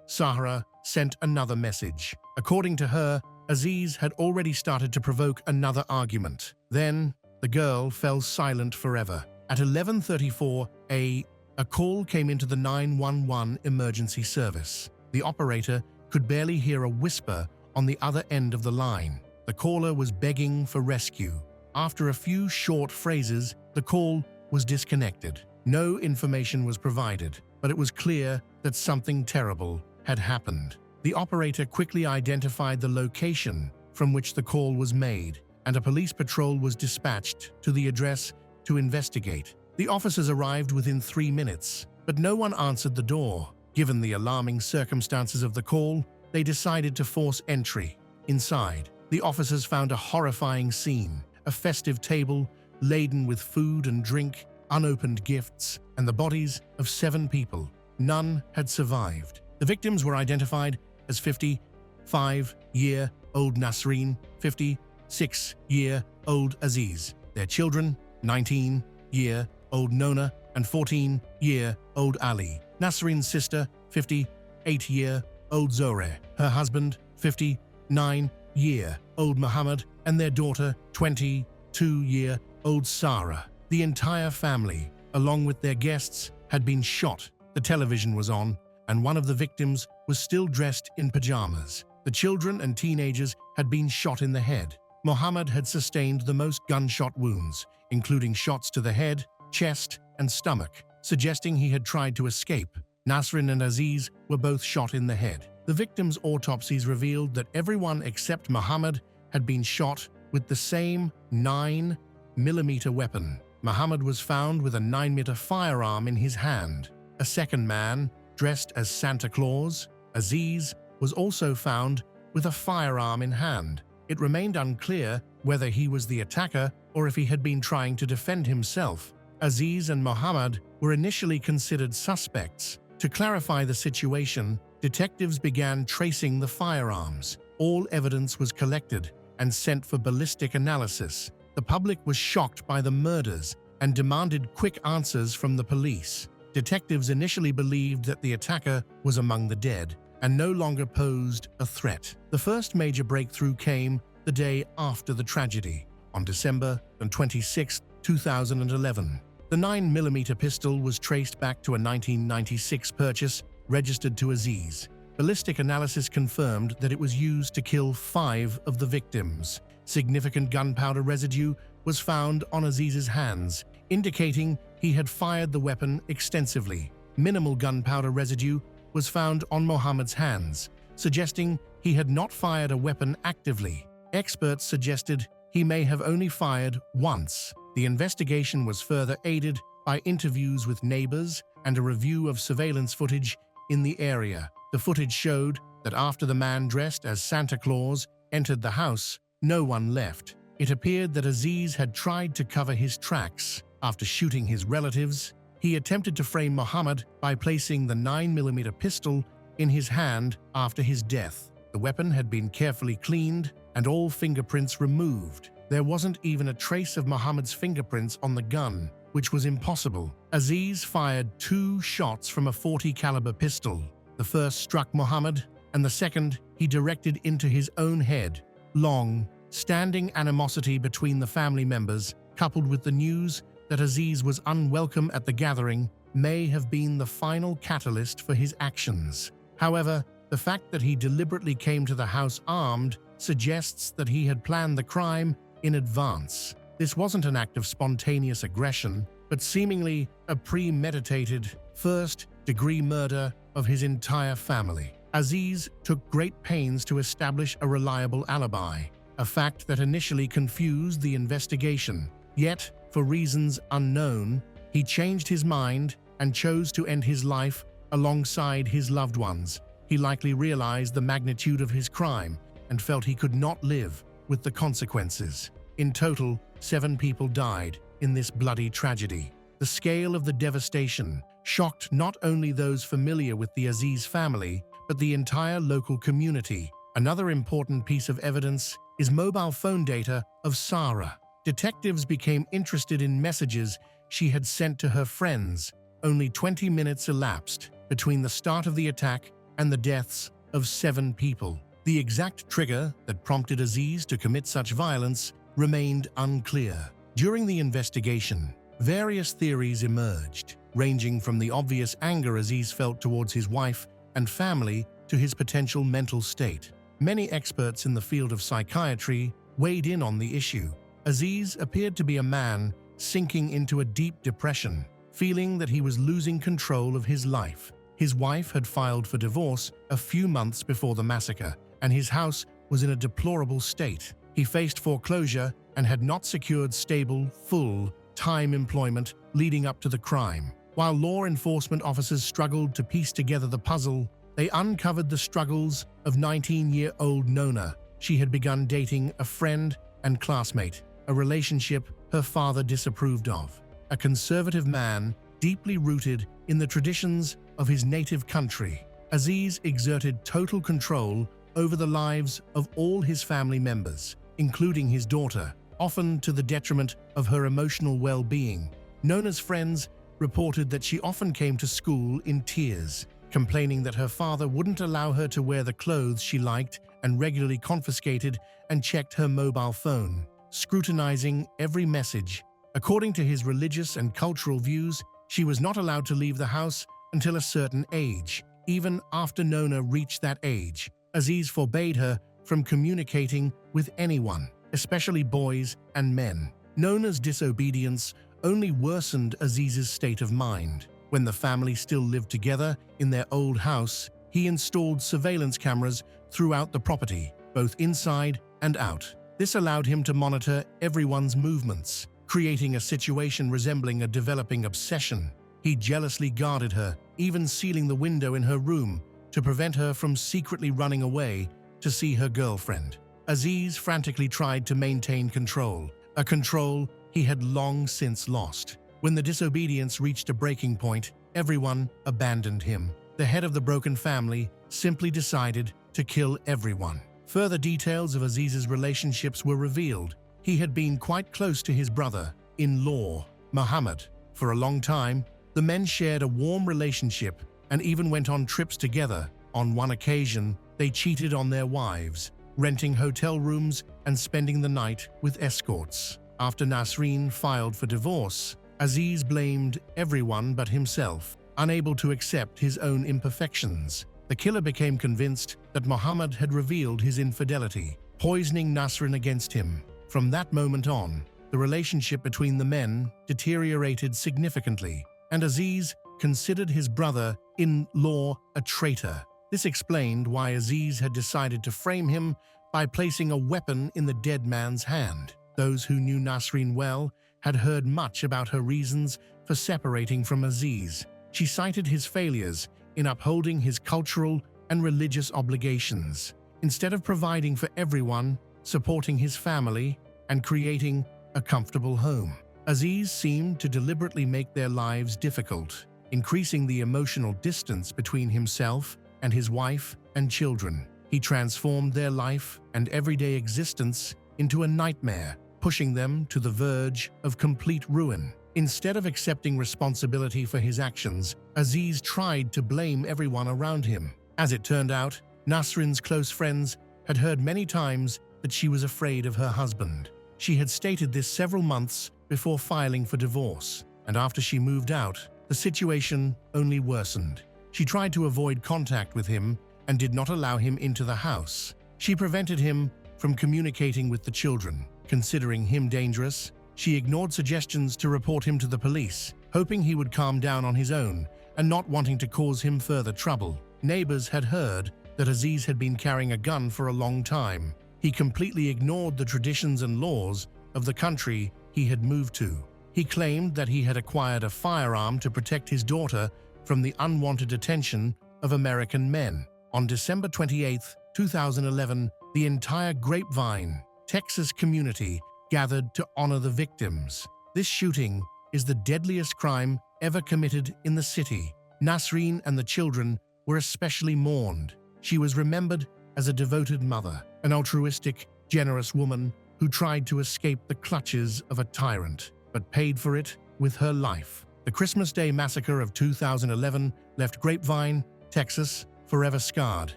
Sarah sent another message. According to her, Aziz had already started to provoke another argument. Then, the girl fell silent forever. At 11:34, a call came into the 911 emergency service. The operator could barely hear a whisper on the other end of the line. The caller was begging for rescue. After a few short phrases, the call was disconnected. No information was provided, but it was clear that something terrible had happened. The operator quickly identified the location from which the call was made, and a police patrol was dispatched to the address to investigate. The officers arrived within 3 minutes, but no one answered the door. Given the alarming circumstances of the call, they decided to force entry. Inside, the officers found a horrifying scene: a festive table laden with food and drink, unopened gifts, and the bodies of 7 people. None had survived. The victims were identified as 55-year-old Nasrin, 56-year-old Aziz. Their children, 19-year-old Nona and 14-year-old Ali. Nasrin's sister, 58-year-old Zoreh. Her husband, 59-year-old Muhammad, and their daughter, 22-year-old Sarah. The entire family, along with their guests, had been shot. The television was on, and one of the victims was still dressed in pajamas. The children and teenagers had been shot in the head. Muhammad had sustained the most gunshot wounds, including shots to the head, chest, and stomach, suggesting he had tried to escape. Nasrin and Aziz were both shot in the head. The victims' autopsies revealed that everyone except Muhammad had been shot with the same 9mm weapon. Muhammad was found with a 9mm firearm in his hand. A second man, dressed as Santa Claus, Aziz, was also found with a firearm in hand. It remained unclear whether he was the attacker or if he had been trying to defend himself. Aziz and Muhammad were initially considered suspects. To clarify the situation, detectives began tracing the firearms. All evidence was collected and sent for ballistic analysis. The public was shocked by the murders and demanded quick answers from the police. Detectives initially believed that the attacker was among the dead and no longer posed a threat. The first major breakthrough came the day after the tragedy, on December 26, 2011. The 9mm pistol was traced back to a 1996 purchase registered to Aziz. Ballistic analysis confirmed that it was used to kill 5 of the victims. Significant gunpowder residue was found on Aziz's hands, indicating he had fired the weapon extensively. Minimal gunpowder residue was found on Muhammad's hands, suggesting he had not fired a weapon actively. Experts suggested he may have only fired once. The investigation was further aided by interviews with neighbors and a review of surveillance footage in the area. The footage showed that after the man dressed as Santa Claus entered the house, no one left. It appeared that Aziz had tried to cover his tracks. After shooting his relatives, he attempted to frame Muhammad by placing the 9mm pistol in his hand after his death. The weapon had been carefully cleaned and all fingerprints removed. There wasn't even a trace of Muhammad's fingerprints on the gun, which was impossible. Aziz fired 2 shots from a .40 caliber pistol. The first struck Muhammad, and the second he directed into his own head. Long, standing animosity between the family members, coupled with the news that Aziz was unwelcome at the gathering may have been the final catalyst for his actions. However, the fact that he deliberately came to the house armed suggests that he had planned the crime in advance. This wasn't an act of spontaneous aggression, but seemingly a premeditated, first-degree murder of his entire family. Aziz took great pains to establish a reliable alibi, a fact that initially confused the investigation. Yet, for reasons unknown, he changed his mind and chose to end his life alongside his loved ones. He likely realized the magnitude of his crime and felt he could not live with the consequences. In total, 7 people died in this bloody tragedy. The scale of the devastation shocked not only those familiar with the Aziz family, but the entire local community. Another important piece of evidence is mobile phone data of Sarah. Detectives became interested in messages she had sent to her friends. Only 20 minutes elapsed between the start of the attack and the deaths of 7 people. The exact trigger that prompted Aziz to commit such violence remained unclear. During the investigation, various theories emerged, ranging from the obvious anger Aziz felt towards his wife and family to his potential mental state. Many experts in the field of psychiatry weighed in on the issue. Aziz appeared to be a man sinking into a deep depression, feeling that he was losing control of his life. His wife had filed for divorce a few months before the massacre, and his house was in a deplorable state. He faced foreclosure and had not secured stable, full-time employment leading up to the crime. While law enforcement officers struggled to piece together the puzzle, they uncovered the struggles of 19-year-old Nona. She had begun dating a friend and classmate, a relationship her father disapproved of. A conservative man deeply rooted in the traditions of his native country, Aziz exerted total control over the lives of all his family members, including his daughter, often to the detriment of her emotional well-being. Nona's friends reported that she often came to school in tears, complaining that her father wouldn't allow her to wear the clothes she liked and regularly confiscated and checked her mobile phone, scrutinizing every message. According to his religious and cultural views, she was not allowed to leave the house until a certain age. Even after Nona reached that age, Aziz forbade her from communicating with anyone, especially boys and men. Nona's disobedience only worsened Aziz's state of mind. When the family still lived together in their old house, he installed surveillance cameras throughout the property, both inside and out. This allowed him to monitor everyone's movements, creating a situation resembling a developing obsession. He jealously guarded her, even sealing the window in her room to prevent her from secretly running away to see her girlfriend. Aziz frantically tried to maintain control, a control he had long since lost. When the disobedience reached a breaking point, everyone abandoned him. The head of the broken family simply decided to kill everyone. Further details of Aziz's relationships were revealed. He had been quite close to his brother-in-law, Muhammad. For a long time, the men shared a warm relationship and even went on trips together. On one occasion, they cheated on their wives, renting hotel rooms and spending the night with escorts. After Nasreen filed for divorce, Aziz blamed everyone but himself, unable to accept his own imperfections. The killer became convinced that Muhammad had revealed his infidelity, poisoning Nasreen against him. From that moment on, the relationship between the men deteriorated significantly, and Aziz considered his brother-in-law a traitor. This explained why Aziz had decided to frame him by placing a weapon in the dead man's hand. Those who knew Nasreen well had heard much about her reasons for separating from Aziz. She cited his failures in upholding his cultural and religious obligations. Instead of providing for everyone, supporting his family, and creating a comfortable home, Aziz seemed to deliberately make their lives difficult, increasing the emotional distance between himself and his wife and children. He transformed their life and everyday existence into a nightmare, pushing them to the verge of complete ruin. Instead of accepting responsibility for his actions, Aziz tried to blame everyone around him. As it turned out, Nasrin's close friends had heard many times that she was afraid of her husband. She had stated this several months before filing for divorce, and after she moved out, the situation only worsened. She tried to avoid contact with him and did not allow him into the house. She prevented him from communicating with the children. Considering him dangerous, she ignored suggestions to report him to the police, hoping he would calm down on his own and not wanting to cause him further trouble. Neighbors had heard that Aziz had been carrying a gun for a long time. He completely ignored the traditions and laws of the country he had moved to. He claimed that he had acquired a firearm to protect his daughter from the unwanted attention of American men. On December 28, 2011, the entire Grapevine, Texas community gathered to honor the victims. This shooting is the deadliest crime ever committed in the city. Nasreen and the children were especially mourned. She was remembered as a devoted mother, an altruistic, generous woman who tried to escape the clutches of a tyrant, but paid for it with her life. The Christmas Day massacre of 2011 left Grapevine, Texas, forever scarred,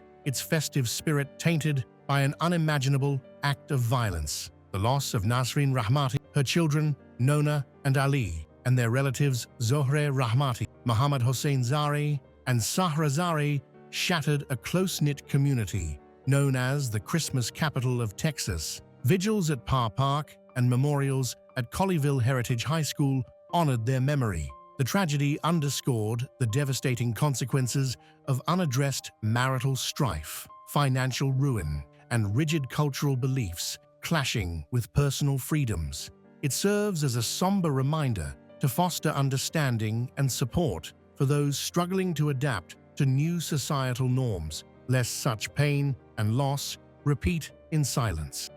its festive spirit tainted by an unimaginable act of violence. The loss of Nasreen Rahmati, her children, Nona and Ali, and their relatives Zohre Rahmati, Mohammad Hossein Zari, and Sahra Zari shattered a close-knit community known as the Christmas capital of Texas. Vigils at Parr Park and memorials at Colleyville Heritage High School honored their memory. The tragedy underscored the devastating consequences of unaddressed marital strife, financial ruin, and rigid cultural beliefs clashing with personal freedoms. It serves as a somber reminder to foster understanding and support for those struggling to adapt to new societal norms, lest such pain and loss repeat in silence.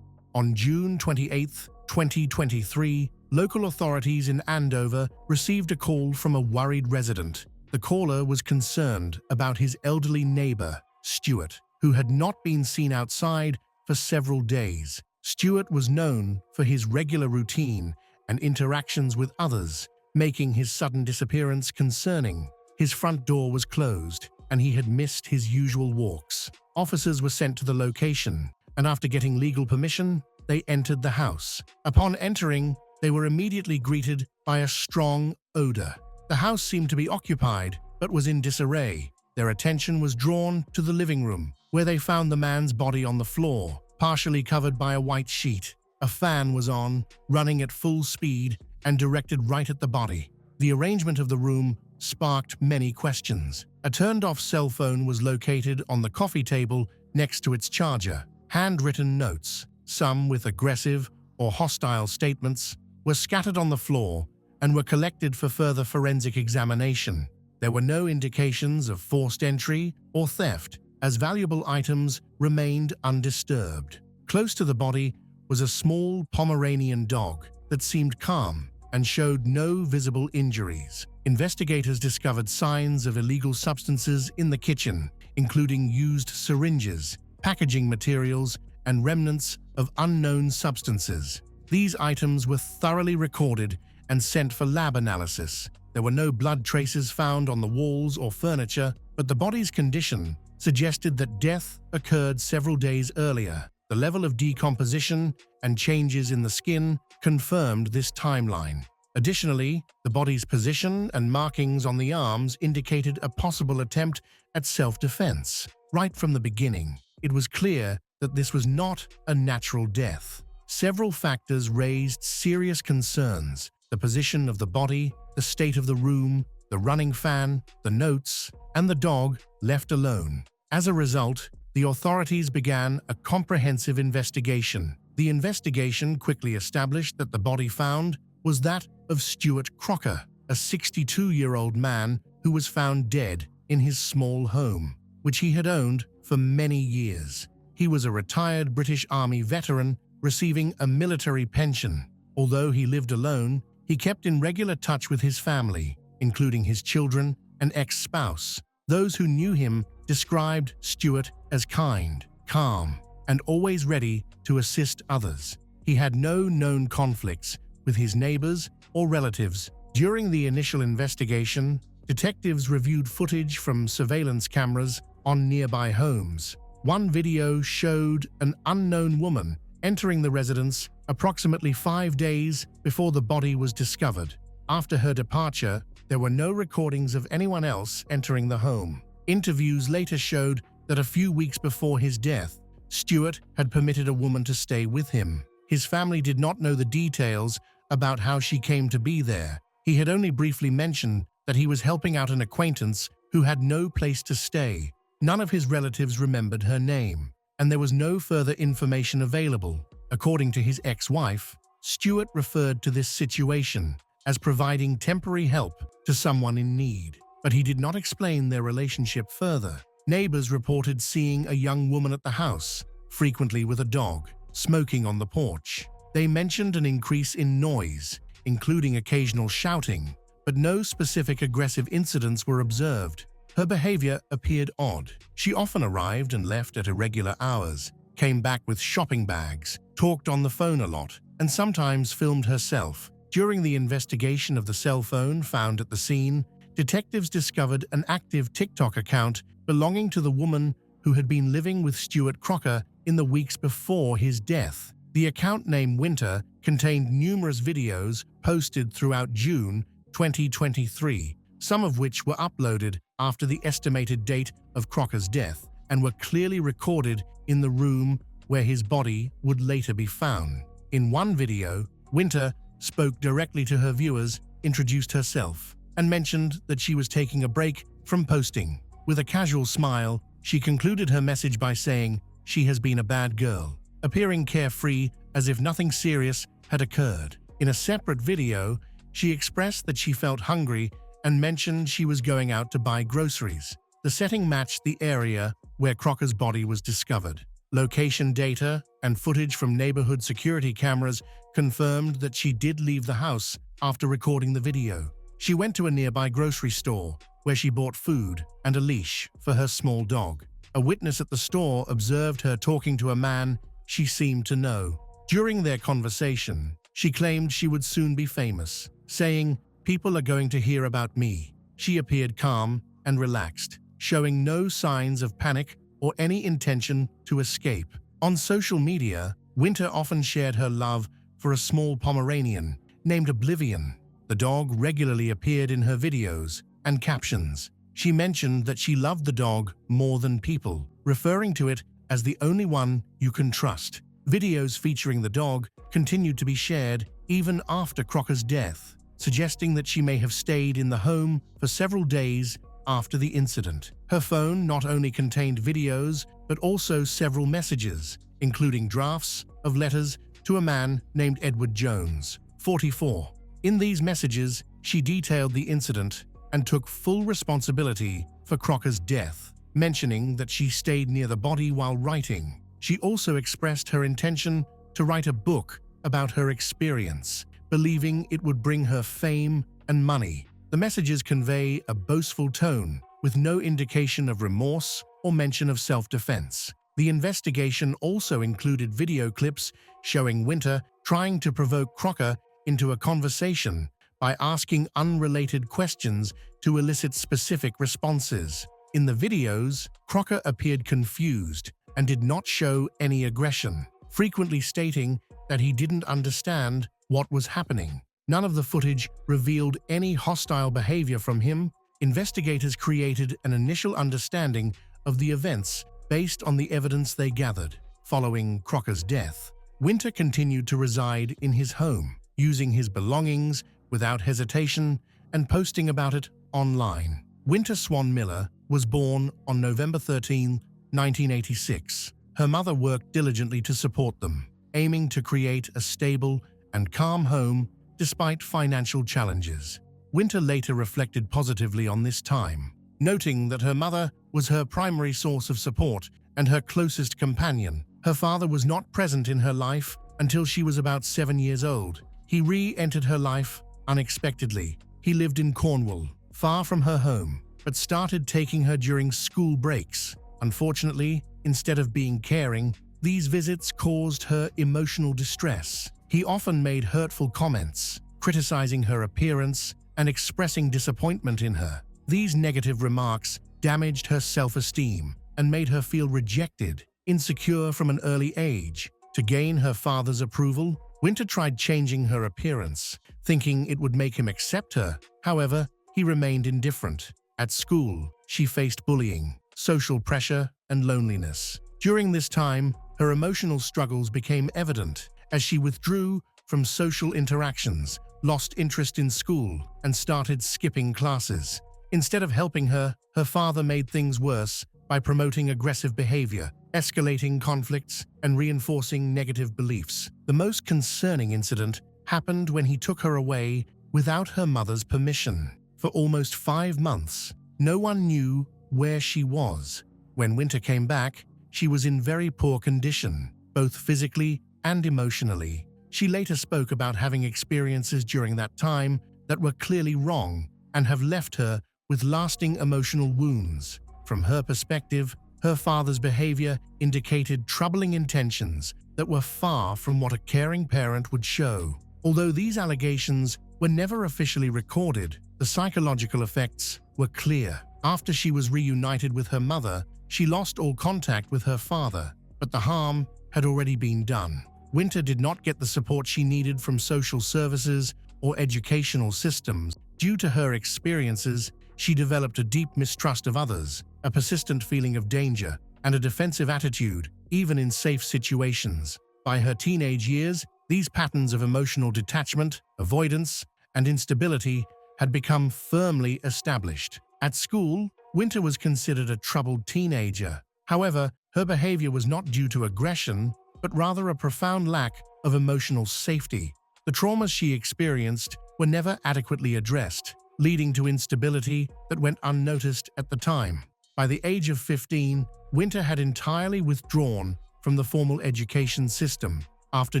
On June 28, 2023, local authorities in Andover received a call from a worried resident. The caller was concerned about his elderly neighbor, Stuart, who had not been seen outside for several days. Stuart was known for his regular routine and interactions with others, making his sudden disappearance concerning. His front door was closed, and he had missed his usual walks. Officers were sent to the location, and after getting legal permission, they entered the house. Upon entering, they were immediately greeted by a strong odor. The house seemed to be occupied, but was in disarray. Their attention was drawn to the living room, where they found the man's body on the floor, partially covered by a white sheet. A fan was on, running at full speed, and directed right at the body. The arrangement of the room sparked many questions. A turned-off cell phone was located on the coffee table next to its charger. Handwritten notes, some with aggressive or hostile statements, were scattered on the floor and were collected for further forensic examination. There were no indications of forced entry or theft, as valuable items remained undisturbed. Close to the body was a small Pomeranian dog that seemed calm and showed no visible injuries. Investigators discovered signs of illegal substances in the kitchen, including used syringes, packaging materials, and remnants of unknown substances. These items were thoroughly recorded and sent for lab analysis. There were no blood traces found on the walls or furniture, but the body's condition suggested that death occurred several days earlier. The level of decomposition and changes in the skin confirmed this timeline. Additionally, the body's position and markings on the arms indicated a possible attempt at self-defense. Right from the beginning, it was clear that this was not a natural death. Several factors raised serious concerns: the position of the body, the state of the room, the running fan, the notes, and the dog left alone. As a result, the authorities began a comprehensive investigation. The investigation quickly established that the body found was that of Stuart Crocker, a 62-year-old man who was found dead in his small home, which he had owned for many years. He was a retired British Army veteran receiving a military pension. Although he lived alone, he kept in regular touch with his family, including his children and ex-spouse. Those who knew him described Stuart as kind, calm, and always ready to assist others. He had no known conflicts with his neighbors or relatives. During the initial investigation, detectives reviewed footage from surveillance cameras on nearby homes. One video showed an unknown woman entering the residence approximately 5 days before the body was discovered. After her departure, there were no recordings of anyone else entering the home. Interviews later showed that a few weeks before his death, Stewart had permitted a woman to stay with him. His family did not know the details about how she came to be there. He had only briefly mentioned that he was helping out an acquaintance who had no place to stay. None of his relatives remembered her name, and there was no further information available. According to his ex-wife, Stewart referred to this situation as providing temporary help to someone in need, but he did not explain their relationship further. Neighbors reported seeing a young woman at the house, frequently with a dog, smoking on the porch. They mentioned an increase in noise, including occasional shouting, but no specific aggressive incidents were observed. Her behavior appeared odd. She often arrived and left at irregular hours, came back with shopping bags, talked on the phone a lot, and sometimes filmed herself. During the investigation of the cell phone found at the scene, detectives discovered an active TikTok account belonging to the woman who had been living with Stewart Crocker in the weeks before his death. The account named Winter contained numerous videos posted throughout June 2023, some of which were uploaded after the estimated date of Crocker's death and were clearly recorded in the room where his body would later be found. In one video, Winter spoke directly to her viewers, introduced herself, and mentioned that she was taking a break from posting. With a casual smile, she concluded her message by saying she has been a bad girl, appearing carefree as if nothing serious had occurred. In a separate video, she expressed that she felt hungry and mentioned she was going out to buy groceries. The setting matched the area where Crocker's body was discovered. Location data and footage from neighborhood security cameras confirmed that she did leave the house after recording the video. She went to a nearby grocery store where she bought food and a leash for her small dog. A witness at the store observed her talking to a man she seemed to know. During their conversation, she claimed she would soon be famous, saying, "People are going to hear about me." She appeared calm and relaxed, showing no signs of panic or any intention to escape. On social media, Winter often shared her love for a small Pomeranian named Oblivion. The dog regularly appeared in her videos and captions. She mentioned that she loved the dog more than people, referring to it as the only one you can trust. Videos featuring the dog continued to be shared even after Crocker's death, suggesting that she may have stayed in the home for several days after the incident. Her phone not only contained videos, but also several messages, including drafts of letters to a man named Edward Jones, 44. In these messages, she detailed the incident and took full responsibility for Crocker's death, mentioning that she stayed near the body while writing. She also expressed her intention to write a book about her experience, believing it would bring her fame and money. The messages convey a boastful tone, with no indication of remorse or mention of self-defense. The investigation also included video clips showing Winter trying to provoke Crocker into a conversation by asking unrelated questions to elicit specific responses. In the videos, Crocker appeared confused and did not show any aggression, frequently stating that he didn't understand what was happening. None of the footage revealed any hostile behavior from him. Investigators created an initial understanding of the events based on the evidence they gathered. Following Crocker's death, Winter continued to reside in his home, using his belongings without hesitation and posting about it online. Winter Swan Miller was born on November 13, 1986. Her mother worked diligently to support them, aiming to create a stable and calm home despite financial challenges. Winter later reflected positively on this time, noting that her mother was her primary source of support and her closest companion. Her father was not present in her life until she was about 7 years old. He re-entered her life unexpectedly. He lived in Cornwall, far from her home, but started taking her during school breaks. Unfortunately, instead of being caring, these visits caused her emotional distress. He often made hurtful comments, criticizing her appearance and expressing disappointment in her. These negative remarks damaged her self-esteem and made her feel rejected, insecure from an early age. To gain her father's approval, Winter tried changing her appearance, thinking it would make him accept her. However, he remained indifferent. At school, she faced bullying, social pressure, and loneliness. During this time, her emotional struggles became evident as she withdrew from social interactions, lost interest in school, and started skipping classes. Instead of helping her, her father made things worse by promoting aggressive behavior, escalating conflicts, and reinforcing negative beliefs. The most concerning incident happened when he took her away without her mother's permission. For almost 5 months, no one knew where she was. When Winter came back, she was in very poor condition, both physically and emotionally. She later spoke about having experiences during that time that were clearly wrong and have left her with lasting emotional wounds. From her perspective, her father's behavior indicated troubling intentions that were far from what a caring parent would show. Although these allegations were never officially recorded, the psychological effects were clear. After she was reunited with her mother, she lost all contact with her father, but the harm had already been done. Winter did not get the support she needed from social services or educational systems. Due to her experiences, she developed a deep mistrust of others, a persistent feeling of danger, and a defensive attitude, even in safe situations. By her teenage years, these patterns of emotional detachment, avoidance, and instability had become firmly established. At school, Winter was considered a troubled teenager. However, her behavior was not due to aggression, but rather a profound lack of emotional safety. The traumas she experienced were never adequately addressed, leading to instability that went unnoticed at the time. By the age of 15, Winter had entirely withdrawn from the formal education system. After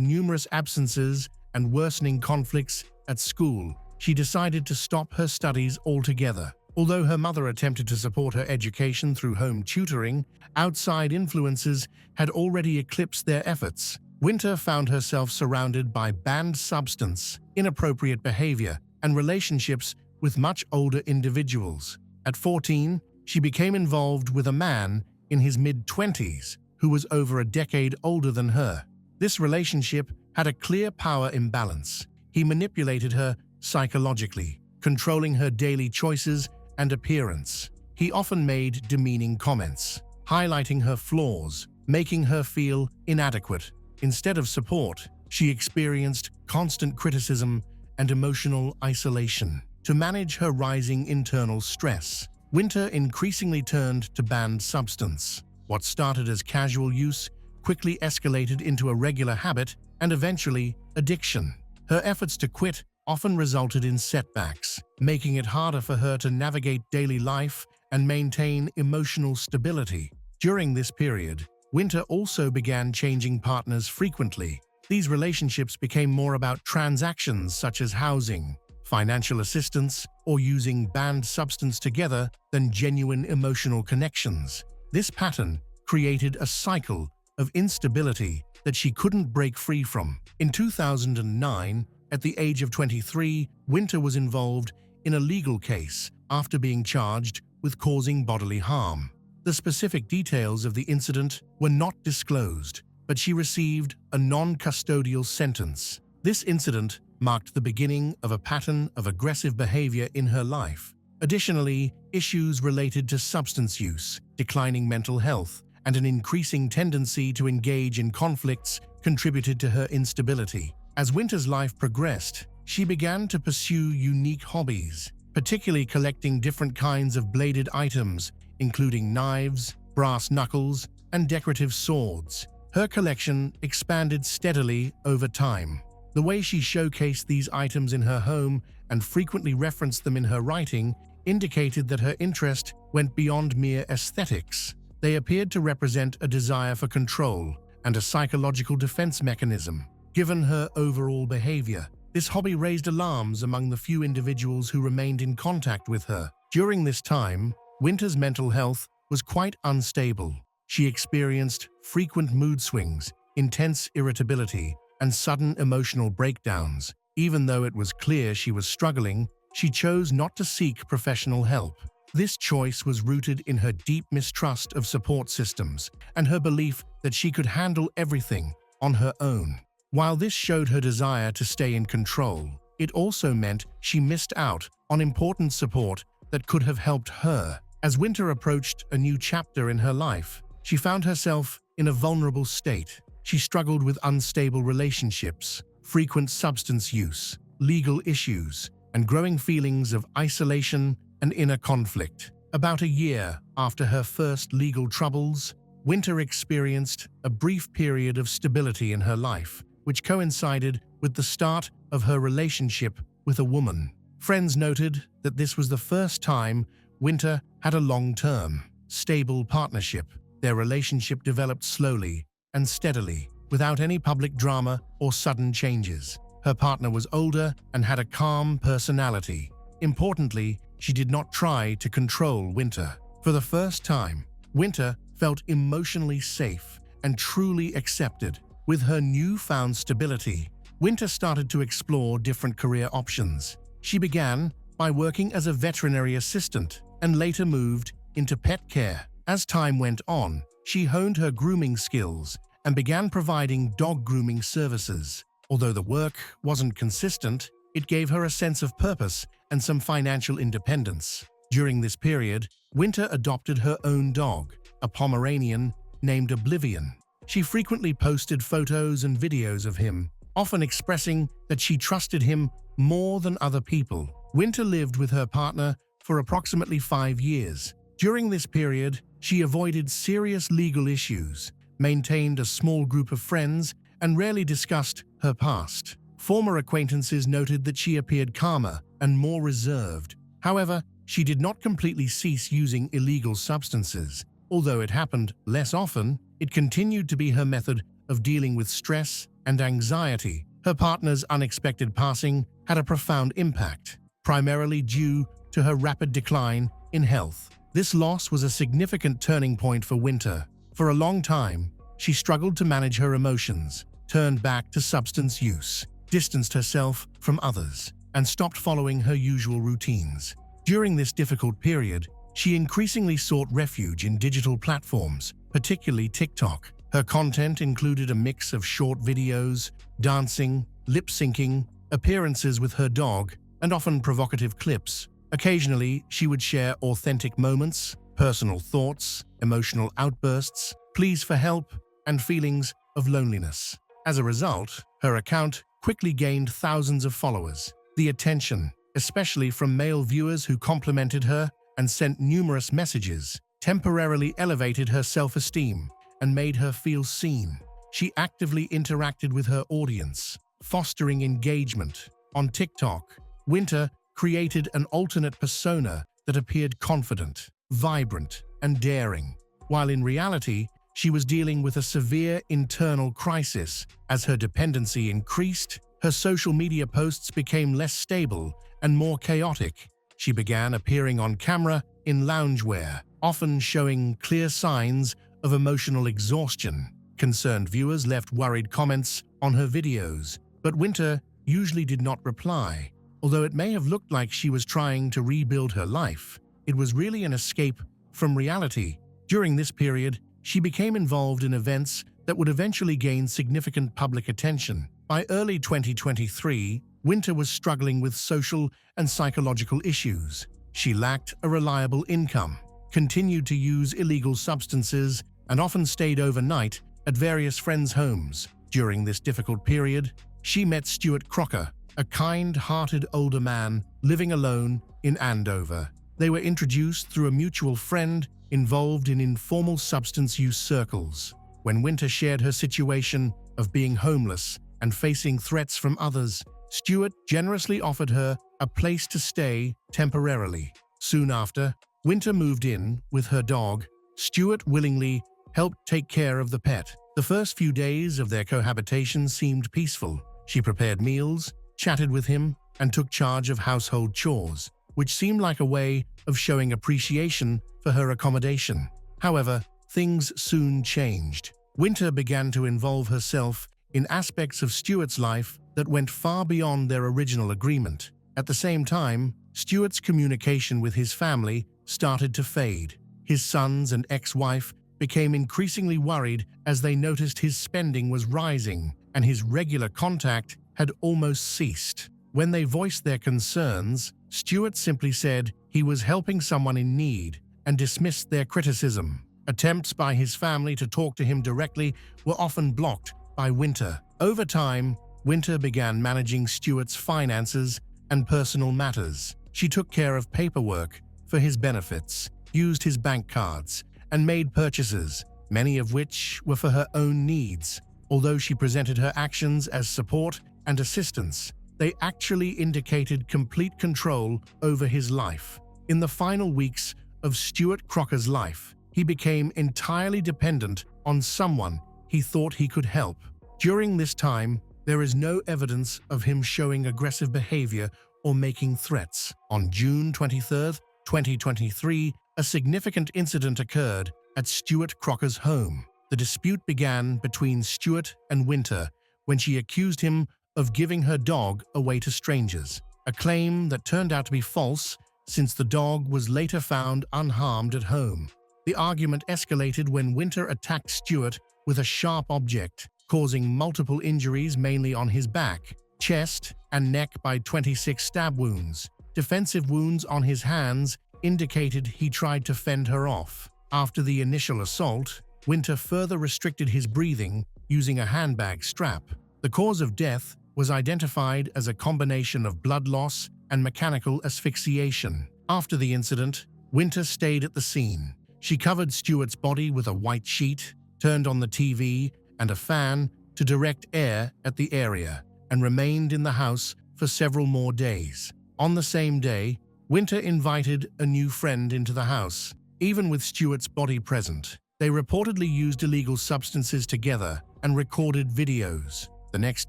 numerous absences and worsening conflicts at school, she decided to stop her studies altogether. Although her mother attempted to support her education through home tutoring, outside influences had already eclipsed their efforts. Winter found herself surrounded by banned substance, inappropriate behavior, and relationships with much older individuals. At 14, she became involved with a man in his mid-20s who was over a decade older than her. This relationship had a clear power imbalance. He manipulated her psychologically, controlling her daily choices and appearance. He often made demeaning comments, highlighting her flaws, making her feel inadequate. Instead of support, she experienced constant criticism and emotional isolation. To manage her rising internal stress, Winter increasingly turned to banned substance. What started as casual use quickly escalated into a regular habit and eventually addiction. Her efforts to quit often resulted in setbacks, making it harder for her to navigate daily life and maintain emotional stability. During this period, Winter also began changing partners frequently. These relationships became more about transactions such as housing, financial assistance, or using banned substance together than genuine emotional connections. This pattern created a cycle of instability that she couldn't break free from. In 2009, at the age of 23, Winter was involved in a legal case after being charged with causing bodily harm. The specific details of the incident were not disclosed, but she received a non-custodial sentence. This incident marked the beginning of a pattern of aggressive behavior in her life. Additionally, issues related to substance use, declining mental health, and an increasing tendency to engage in conflicts contributed to her instability. As Winter's life progressed, she began to pursue unique hobbies, particularly collecting different kinds of bladed items, including knives, brass knuckles, and decorative swords. Her collection expanded steadily over time. The way she showcased these items in her home and frequently referenced them in her writing indicated that her interest went beyond mere aesthetics. They appeared to represent a desire for control and a psychological defense mechanism. Given her overall behavior, this hobby raised alarms among the few individuals who remained in contact with her. During this time, Winter's mental health was quite unstable. She experienced frequent mood swings, intense irritability, and sudden emotional breakdowns. Even though it was clear she was struggling, she chose not to seek professional help. This choice was rooted in her deep mistrust of support systems and her belief that she could handle everything on her own. While this showed her desire to stay in control, it also meant she missed out on important support that could have helped her. As Winter approached a new chapter in her life, she found herself in a vulnerable state. She struggled with unstable relationships, frequent substance use, legal issues, and growing feelings of isolation and inner conflict. About a year after her first legal troubles, Winter experienced a brief period of stability in her life, which coincided with the start of her relationship with a woman. Friends noted that this was the first time Winter had a long-term, stable partnership. Their relationship developed slowly and steadily, without any public drama or sudden changes. Her partner was older and had a calm personality. Importantly, she did not try to control Winter. For the first time, Winter felt emotionally safe and truly accepted. With her newfound stability, Winter started to explore different career options. She began by working as a veterinary assistant and later moved into pet care. As time went on, she honed her grooming skills and began providing dog grooming services. Although the work wasn't consistent, it gave her a sense of purpose and some financial independence. During this period, Winter adopted her own dog, a Pomeranian named Oblivion. She frequently posted photos and videos of him, often expressing that she trusted him more than other people. Winter lived with her partner for approximately 5 years. During this period, she avoided serious legal issues, maintained a small group of friends, and rarely discussed her past. Former acquaintances noted that she appeared calmer and more reserved. However, she did not completely cease using illegal substances. Although it happened less often, it continued to be her method of dealing with stress and anxiety. Her partner's unexpected passing had a profound impact, primarily due to her rapid decline in health. This loss was a significant turning point for Winter. For a long time, she struggled to manage her emotions, turned back to substance use, distanced herself from others, and stopped following her usual routines. During this difficult period, she increasingly sought refuge in digital platforms, particularly TikTok. Her content included a mix of short videos, dancing, lip-syncing, appearances with her dog, and often provocative clips. Occasionally, she would share authentic moments, personal thoughts, emotional outbursts, pleas for help, and feelings of loneliness. As a result, her account quickly gained thousands of followers. The attention, especially from male viewers who complimented her and sent numerous messages, temporarily elevated her self-esteem and made her feel seen. She actively interacted with her audience, fostering engagement. On TikTok, Winter created an alternate persona that appeared confident, vibrant, and daring, while in reality, she was dealing with a severe internal crisis. As her dependency increased, her social media posts became less stable and more chaotic. She began appearing on camera in loungewear, often showing clear signs of emotional exhaustion. Concerned viewers left worried comments on her videos, but Winter usually did not reply. Although it may have looked like she was trying to rebuild her life, it was really an escape from reality. During this period, she became involved in events that would eventually gain significant public attention. By early 2023, Winter was struggling with social and psychological issues. She lacked a reliable income, continued to use illegal substances, and often stayed overnight at various friends' homes. During this difficult period, she met Stuart Crocker, a kind-hearted older man living alone in Andover. They were introduced through a mutual friend involved in informal substance use circles. When Winter shared her situation of being homeless and facing threats from others, Stuart generously offered her a place to stay temporarily. Soon after, Winter moved in with her dog. Stuart willingly helped take care of the pet. The first few days of their cohabitation seemed peaceful. She prepared meals, chatted with him, and took charge of household chores, which seemed like a way of showing appreciation for her accommodation. However, things soon changed. Winter began to involve herself in aspects of Stuart's life that went far beyond their original agreement. At the same time, Stuart's communication with his family started to fade. His sons and ex-wife became increasingly worried as they noticed his spending was rising and his regular contact had almost ceased. When they voiced their concerns, Stewart simply said he was helping someone in need and dismissed their criticism. Attempts by his family to talk to him directly were often blocked by Winter. Over time, Winter began managing Stewart's finances and personal matters. She took care of paperwork for his benefits, used his bank cards, and made purchases, many of which were for her own needs. Although she presented her actions as support and assistance, they actually indicated complete control over his life. In the final weeks of Stewart Crocker's life, he became entirely dependent on someone he thought he could help. During this time, there is no evidence of him showing aggressive behavior or making threats. On June 23, 2023, a significant incident occurred at Stewart Crocker's home. The dispute began between Stewart and Winter when she accused him of giving her dog away to strangers, a claim that turned out to be false since the dog was later found unharmed at home. The argument escalated when Winter attacked Stewart with a sharp object, causing multiple injuries mainly on his back, chest, and neck by 26 stab wounds. Defensive wounds on his hands indicated he tried to fend her off. After the initial assault, Winter further restricted his breathing using a handbag strap. The cause of death was identified as a combination of blood loss and mechanical asphyxiation. After the incident, Winter stayed at the scene. She covered Stewart's body with a white sheet, turned on the TV and a fan to direct air at the area, and remained in the house for several more days. On the same day, Winter invited a new friend into the house, even with Stewart's body present. They reportedly used illegal substances together and recorded videos. The next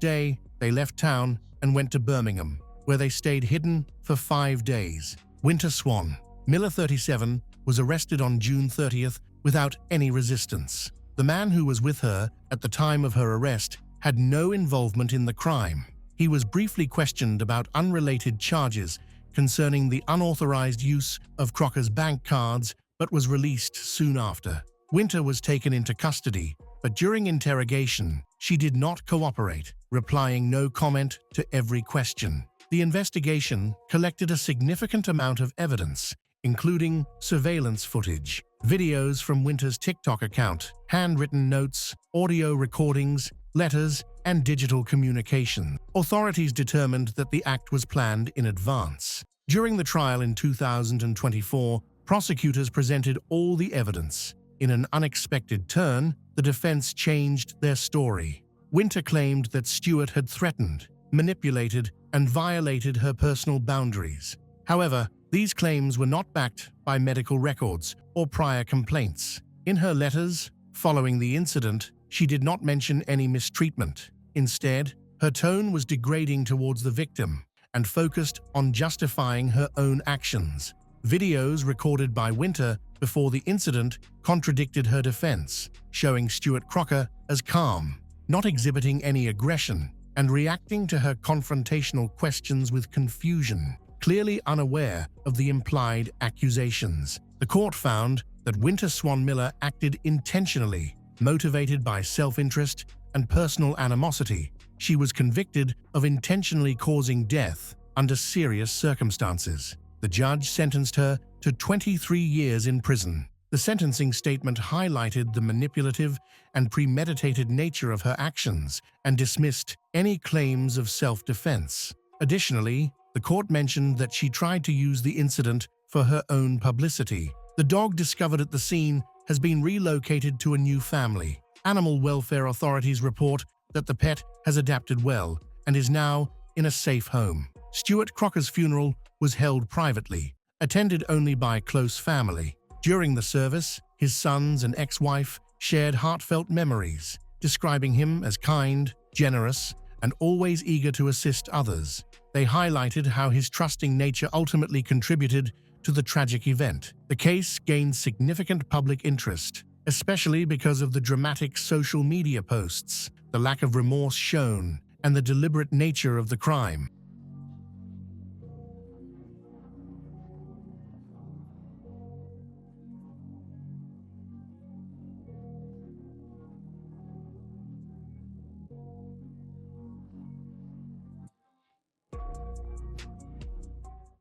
day, they left town and went to Birmingham, where they stayed hidden for 5 days. Winter Swan, Miller 37, was arrested on June 30th without any resistance. The man who was with her at the time of her arrest had no involvement in the crime. He was briefly questioned about unrelated charges concerning the unauthorized use of Crocker's bank cards, but was released soon after. Winter was taken into custody, but during interrogation, she did not cooperate, replying no comment to every question. The investigation collected a significant amount of evidence, including surveillance footage, videos from Winter's TikTok account, handwritten notes, audio recordings, letters, and digital communication. Authorities determined that the act was planned in advance. During the trial in 2024, prosecutors presented all the evidence. In an unexpected turn, the defense changed their story. Winter claimed that Stewart had threatened, manipulated, and violated her personal boundaries. However, these claims were not backed by medical records or prior complaints. In her letters, following the incident, she did not mention any mistreatment. Instead, her tone was degrading towards the victim and focused on justifying her own actions. Videos recorded by Winter before the incident contradicted her defense, showing Stewart Crocker as calm, not exhibiting any aggression, and reacting to her confrontational questions with confusion, clearly unaware of the implied accusations. The court found that Winter Swan Miller acted intentionally, motivated by self-interest and personal animosity. She was convicted of intentionally causing death under serious circumstances. The judge sentenced her to 23 years in prison. The sentencing statement highlighted the manipulative and premeditated nature of her actions and dismissed any claims of self-defense. Additionally, the court mentioned that she tried to use the incident for her own publicity. The dog discovered at the scene has been relocated to a new family. Animal welfare authorities report that the pet has adapted well and is now in a safe home. Stewart Crocker's funeral was held privately, attended only by close family. During the service, his sons and ex-wife shared heartfelt memories, describing him as kind, generous, and always eager to assist others. They highlighted how his trusting nature ultimately contributed to the tragic event. The case gained significant public interest, especially because of the dramatic social media posts, the lack of remorse shown, and the deliberate nature of the crime.